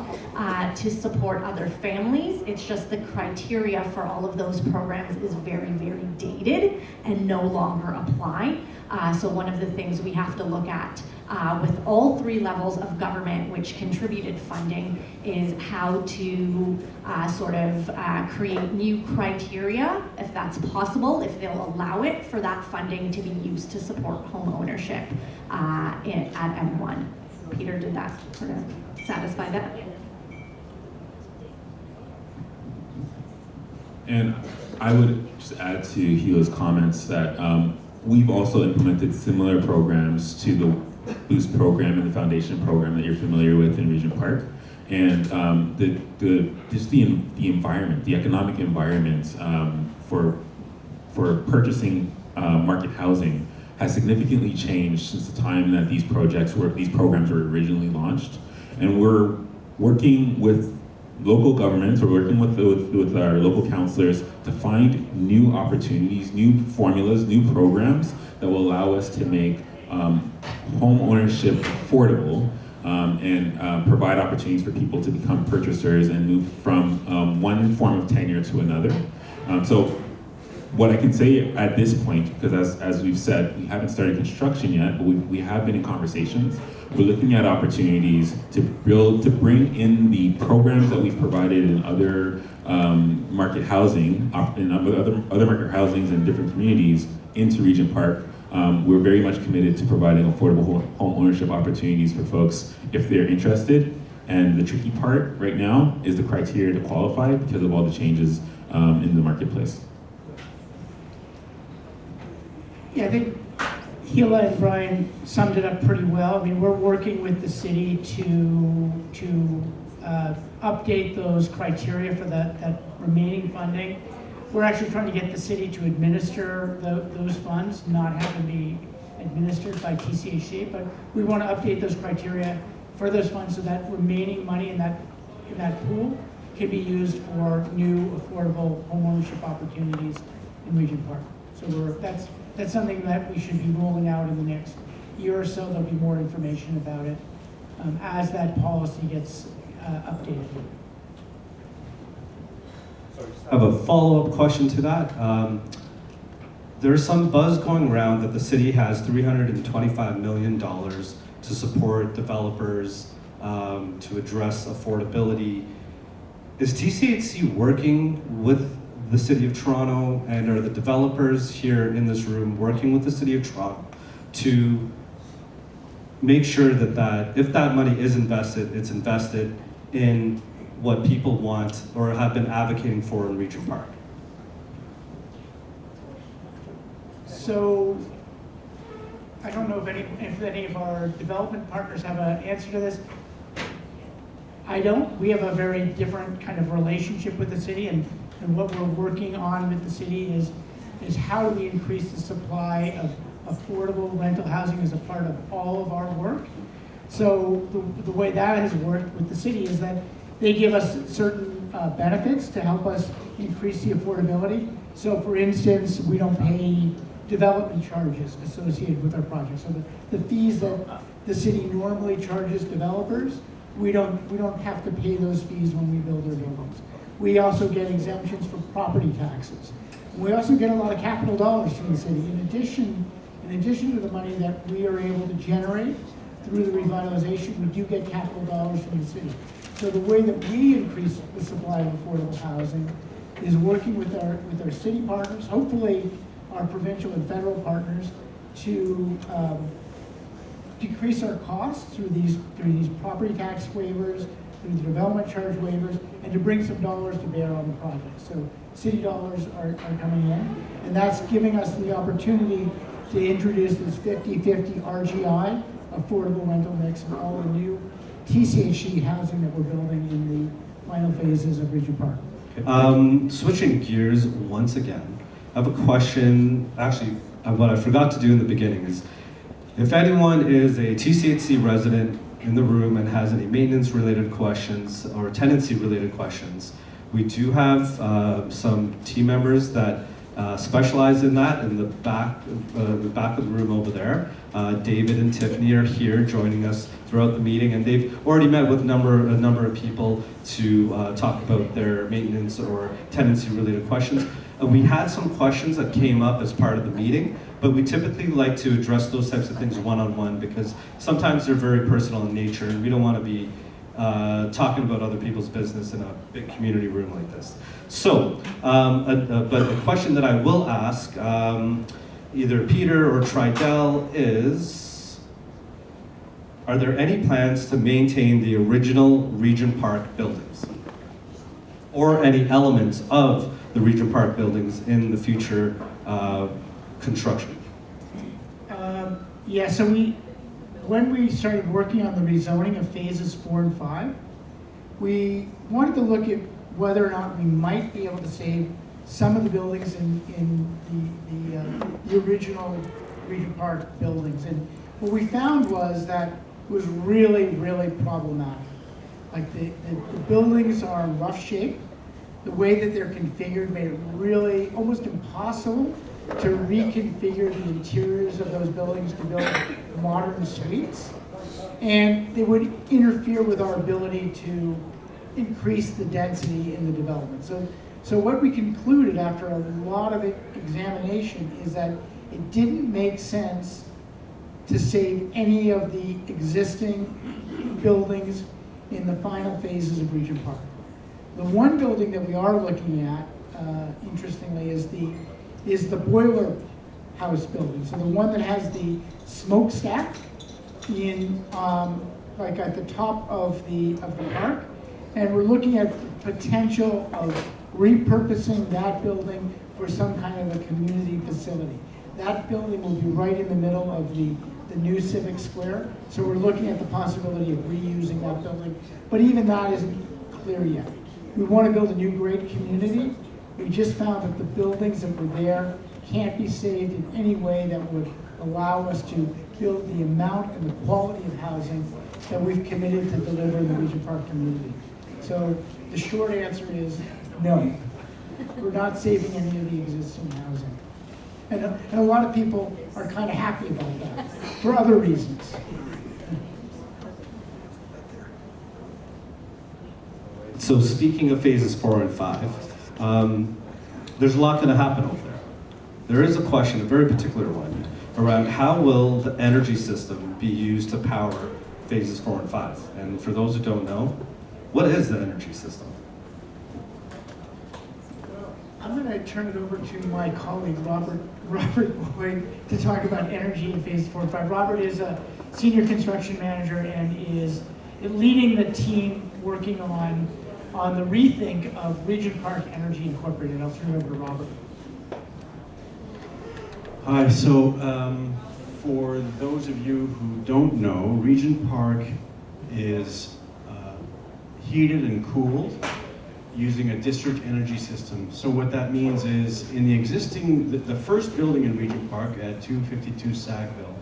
to support other families. It's just the criteria for all of those programs is very, very dated and no longer apply. So one of the things we have to look at with all 3 levels of government which contributed funding is how to create new criteria, if that's possible, if they'll allow it, for that funding to be used to support home ownership at M1. Peter, did that sort of satisfy that? And I would just add to Heela's comments that we've also implemented similar programs to the Boost program and the Foundation program that you're familiar with in Regent Park. And the environment, the economic environment for purchasing market housing has significantly changed since the time that these programs were originally launched. And we're working with local governments, we're working with our local councillors to find new opportunities, new formulas, new programs that will allow us to make home ownership affordable and provide opportunities for people to become purchasers and move from one form of tenure to another. So what I can say at this point, because as we've said, we haven't started construction yet, but we have been in conversations. We're looking at opportunities to bring in the programs that we've provided in other market housing, in other market housings in different communities into Regent Park. We're very much committed to providing affordable home ownership opportunities for folks if they're interested. And the tricky part right now is the criteria to qualify because of all the changes in the marketplace. Yeah, I think Heela and Brian summed it up pretty well. I mean, we're working with the city to update those criteria for that remaining funding. we're actually trying to get the city to administer those funds, not have them be administered by TCHC, but we want to update those criteria for those funds so that remaining money in that pool can be used for new affordable homeownership opportunities in Regent Park. So that's something that we should be rolling out in the next year or so. There'll be more information about it as that policy gets updated. I have a follow-up question to that. There's some buzz going around that the city has $325 million to support developers to address affordability. Is TCHC working with the City of Toronto, and are the developers here in this room working with the City of Toronto to make sure that if that money is invested, it's invested in what people want or have been advocating for in Regent Park? So I don't know if any of our development partners have an answer to this. I don't. We have a very different kind of relationship with the city, and what we're working on with the city is how do we increase the supply of affordable rental housing as a part of all of our work. So the way that has worked with the city is that they give us certain benefits to help us increase the affordability. So for instance, we don't pay development charges associated with our project. So the fees that the city normally charges developers, we don't have to pay those fees when we build our buildings. We also get exemptions for property taxes. We also get a lot of capital dollars from the city. In addition to the money that we are able to generate through the revitalization, we do get capital dollars from the city. So the way that we increase the supply of affordable housing is working with our city partners, hopefully our provincial and federal partners, to decrease our costs through these property tax waivers, through the development charge waivers, and to bring some dollars to bear on the project. So city dollars are coming in, and that's giving us the opportunity to introduce this 50-50 RGI, affordable rental mix, of all the new TCHC housing that we're building in the final phases of Regent Park. Switching gears once again, I have a question. Actually, what I forgot to do in the beginning is, if anyone is a TCHC resident in the room and has any maintenance-related questions or tenancy-related questions, we do have some team members that specialize in that in the back of the room over there. David and Tiffany are here joining us throughout the meeting, and they've already met with a number of people to talk about their maintenance or tenancy-related questions. We had some questions that came up as part of the meeting, but we typically like to address those types of things one-on-one because sometimes they're very personal in nature, and we don't want to be talking about other people's business in a big community room like this. So, but the question that I will ask either Peter or Tridell is, are there any plans to maintain the original Regent Park buildings? Or any elements of the Regent Park buildings in the future construction? Yeah, so when we started working on the rezoning of phases 4 and 5, we wanted to look at whether or not we might be able to save some of the buildings in the original Regent Park buildings. And what we found was that it was really, really problematic. Like the buildings are in rough shape. The way that they're configured made it really almost impossible to reconfigure the interiors of those buildings to build modern suites. And they would interfere with our ability to increase the density in the development. So what we concluded after a lot of examination is that it didn't make sense to save any of the existing buildings in the final phases of Regent Park. The one building that we are looking at, interestingly, is the boiler house building. So the one that has the smokestack in like at the top of the park, and we're looking at the potential of repurposing that building for some kind of a community facility. That building will be right in the middle of the new Civic Square, so we're looking at the possibility of reusing that building, but even that isn't clear yet. We want to build a new great community We just found that the buildings that were there can't be saved in any way that would allow us to build the amount and the quality of housing that we've committed to deliver in the Regent Park community. So the short answer is no. We're not saving any of the existing housing. And a lot of people are kind of happy about that for other reasons. So speaking of phases 4 and 5, there's a lot going to happen over there. There is a question, a very particular one, around how will the energy system be used to power phases 4 and 5? And for those who don't know, what is the energy system? I'm going to turn it over to my colleague, Robert Boyd, to talk about energy in phase 4 and 5. Robert is a senior construction manager and is leading the team working on the rethink of Regent Park Energy Incorporated. I'll turn it over to Robert. Hi, so for those of you who don't know, Regent Park is heated and cooled using a district energy system. So what that means is in the existing, the first building in Regent Park at 252 Sackville,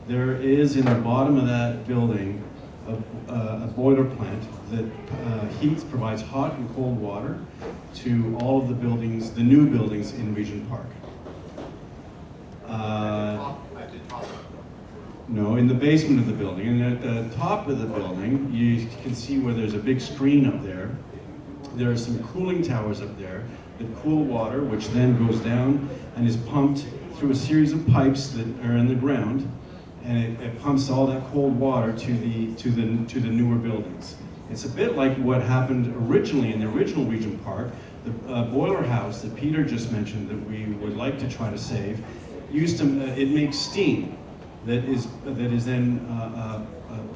there is in the bottom of that building a boiler plant that provides hot and cold water to all of the buildings, the new buildings in Regent Park. No, in the basement of the building. And at the top of the building, you can see where there's a big screen up there. There are some cooling towers up there that cool water, which then goes down and is pumped through a series of pipes that are in the ground, and it pumps all that cold water to the newer buildings. It's a bit like what happened originally in the original Regent Park. The boiler house that Peter just mentioned that we would like to try to save it makes steam that is then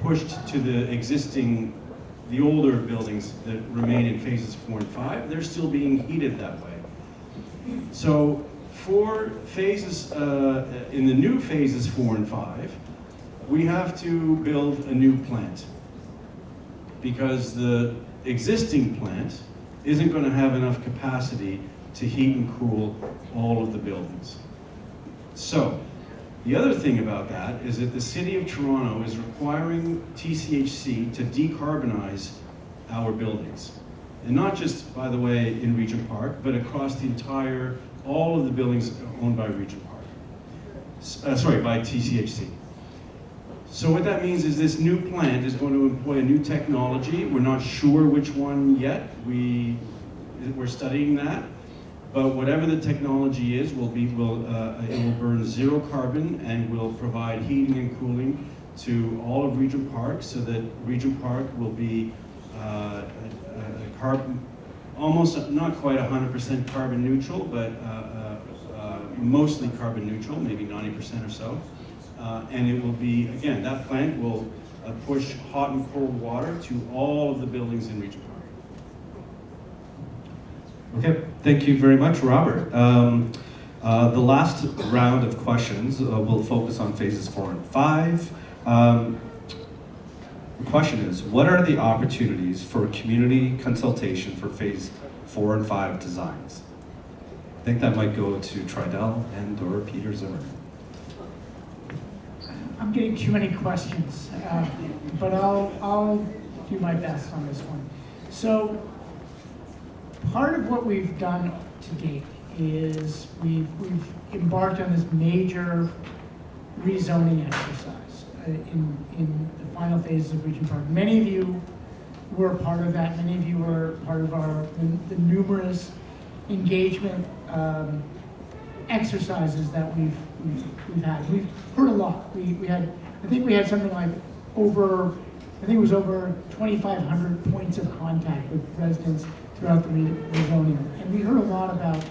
pushed to the older buildings that remain in phases 4 and 5. They're still being heated that way. So for phases, in the new phases 4 and 5, we have to build a new plant because the existing plant isn't going to have enough capacity to heat and cool all of the buildings. So the other thing about that is that the City of Toronto is requiring TCHC to decarbonize our buildings. And not just, by the way, in Regent Park, but across all of the buildings owned by Regent Park. By TCHC. So what that means is this new plant is going to employ a new technology. We're not sure which one yet. We're studying that. But whatever the technology is, it will burn zero carbon and will provide heating and cooling to all of Regent Park, so that Regent Park will be almost not quite 100% carbon neutral, but mostly carbon neutral, maybe 90% or so. And it will be, again, that plant will push hot and cold water to all of the buildings in Regent Park. Okay, thank you very much, Robert. The last round of questions will focus on phases 4 and 5. The question is, what are the opportunities for community consultation for phase 4 and 5 designs? I think that might go to Tridell and or Peter Zimmerman. I'm getting too many questions, but I'll do my best on this one. So part of what we've done to date is we've embarked on this major rezoning exercise in the final phases of Regent Park. Many of you were a part of that. Many of you were part of the numerous engagement exercises that we've had. We've heard a lot. I think we had something like over 2,500 points of contact with residents throughout the rezoning. And we heard a lot about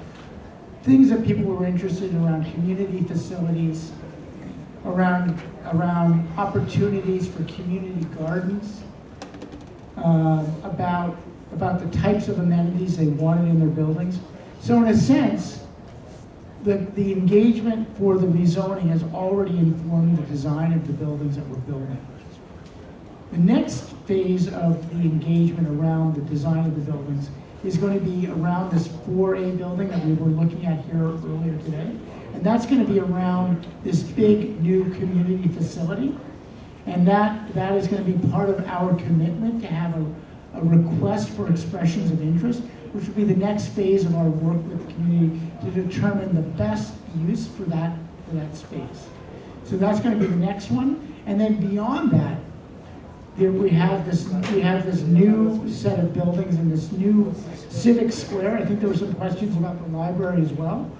things that people were interested in around community facilities, around opportunities for community gardens, about the types of amenities they wanted in their buildings. So in a sense, the engagement for the rezoning has already informed the design of the buildings that we're building. The next phase of the engagement around the design of the buildings is going to be around this 4A building that we were looking at here earlier today. And that's going to be around this big new community facility. And that is going to be part of our commitment to have a request for expressions of interest, which will be the next phase of our work with the community to determine the best use for that space. So that's going to be the next one. And then beyond that, we have this new set of buildings in this new civic square. I think there were some questions about the library as well.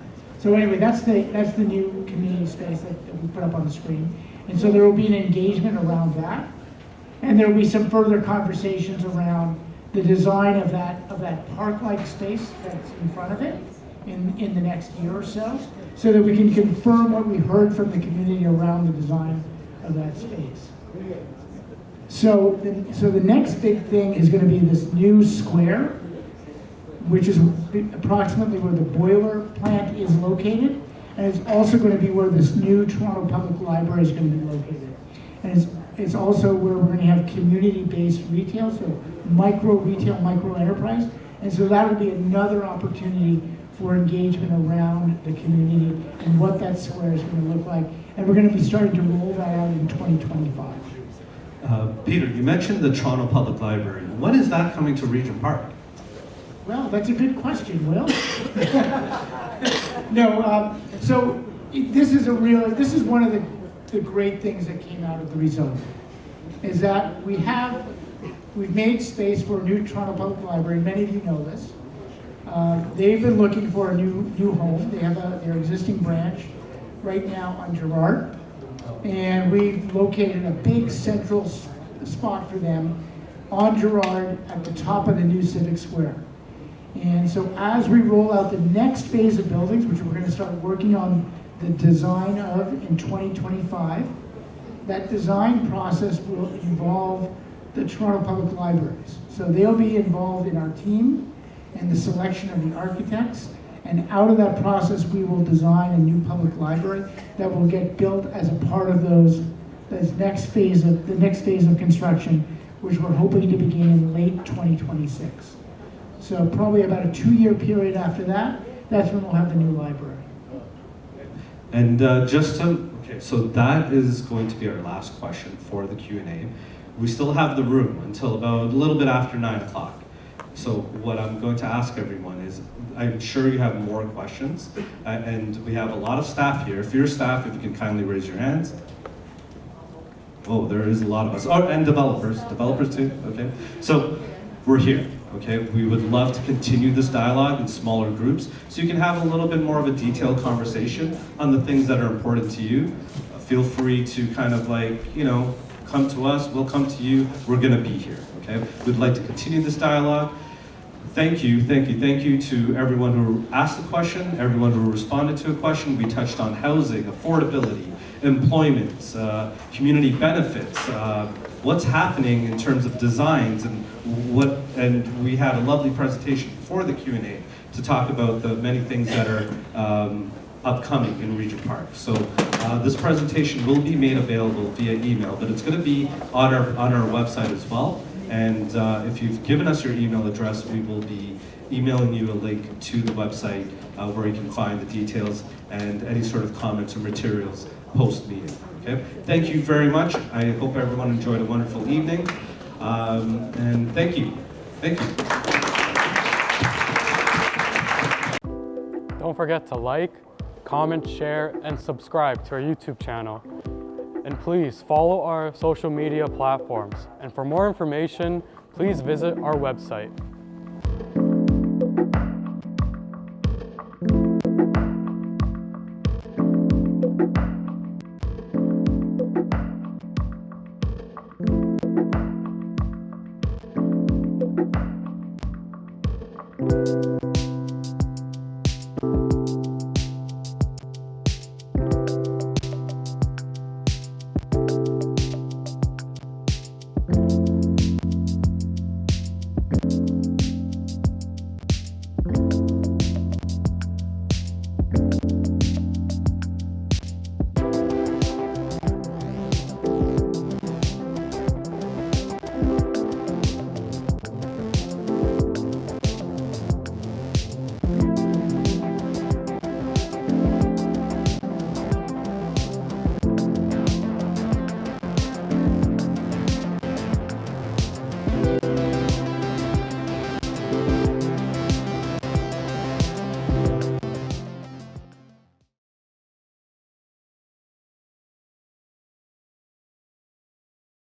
So anyway, that's the new community space that we put up on the screen. And so there will be an engagement around that. And there will be some further conversations around the design of that park-like space that's in front of it in the next year or so that we can confirm what we heard from the community around the design of that space. So the next big thing is going to be this new square, which is approximately where the boiler plant is located, and it's also going to be where this new Toronto Public Library is going to be located. And it's also where we're going to have community-based retail, so micro retail, micro enterprise, and so that will be another opportunity for engagement around the community and what that square is going to look like. And we're going to be starting to roll that out in 2025. Peter, you mentioned the Toronto Public Library. When is that coming to Regent Park? Well, that's a good question, Will. No, so this is one of the great things that came out of the rezoning, is that we've made space for a new Toronto Public Library. Many of you know this. They've been looking for a new home. They have their existing branch right now on Gerrard, and we've located a big central spot for them on Gerrard at the top of the new Civic Square. And so as we roll out the next phase of buildings, which we're going to start working on the design of in 2025, that design process will involve the Toronto Public Libraries. So they'll be involved in our team and the selection of the architects. And out of that process, we will design a new public library that will get built as a part of the next phase of construction, which we're hoping to begin in late 2026. So probably about a 2-year period after that, that's when we'll have the new library. And so that is going to be our last question for the Q&A. We still have the room until about a little bit after 9 o'clock. So what I'm going to ask everyone is, I'm sure you have more questions, and we have a lot of staff here. If you're staff, if you can kindly raise your hands. Oh, there is a lot of us. Oh, and developers too, okay. So we're here, okay. We would love to continue this dialogue in smaller groups, so you can have a little bit more of a detailed conversation on the things that are important to you. Feel free to kind of come to us, we'll come to you, we're gonna be here, okay. We'd like to continue this dialogue. Thank you to everyone who asked the question, everyone who responded to a question. We touched on housing, affordability, employment, community benefits, what's happening in terms of designs, and we had a lovely presentation before the Q&A to talk about the many things that are upcoming in Regent Park. So this presentation will be made available via email, but it's going to be on our website as well. And if you've given us your email address, we will be emailing you a link to the website where you can find the details and any sort of comments or materials post-meeting. Okay? Thank you very much. I hope everyone enjoyed a wonderful evening. And thank you. Thank you. Don't forget to like, comment, share, and subscribe to our YouTube channel. And please follow our social media platforms. And for more information, please visit our website.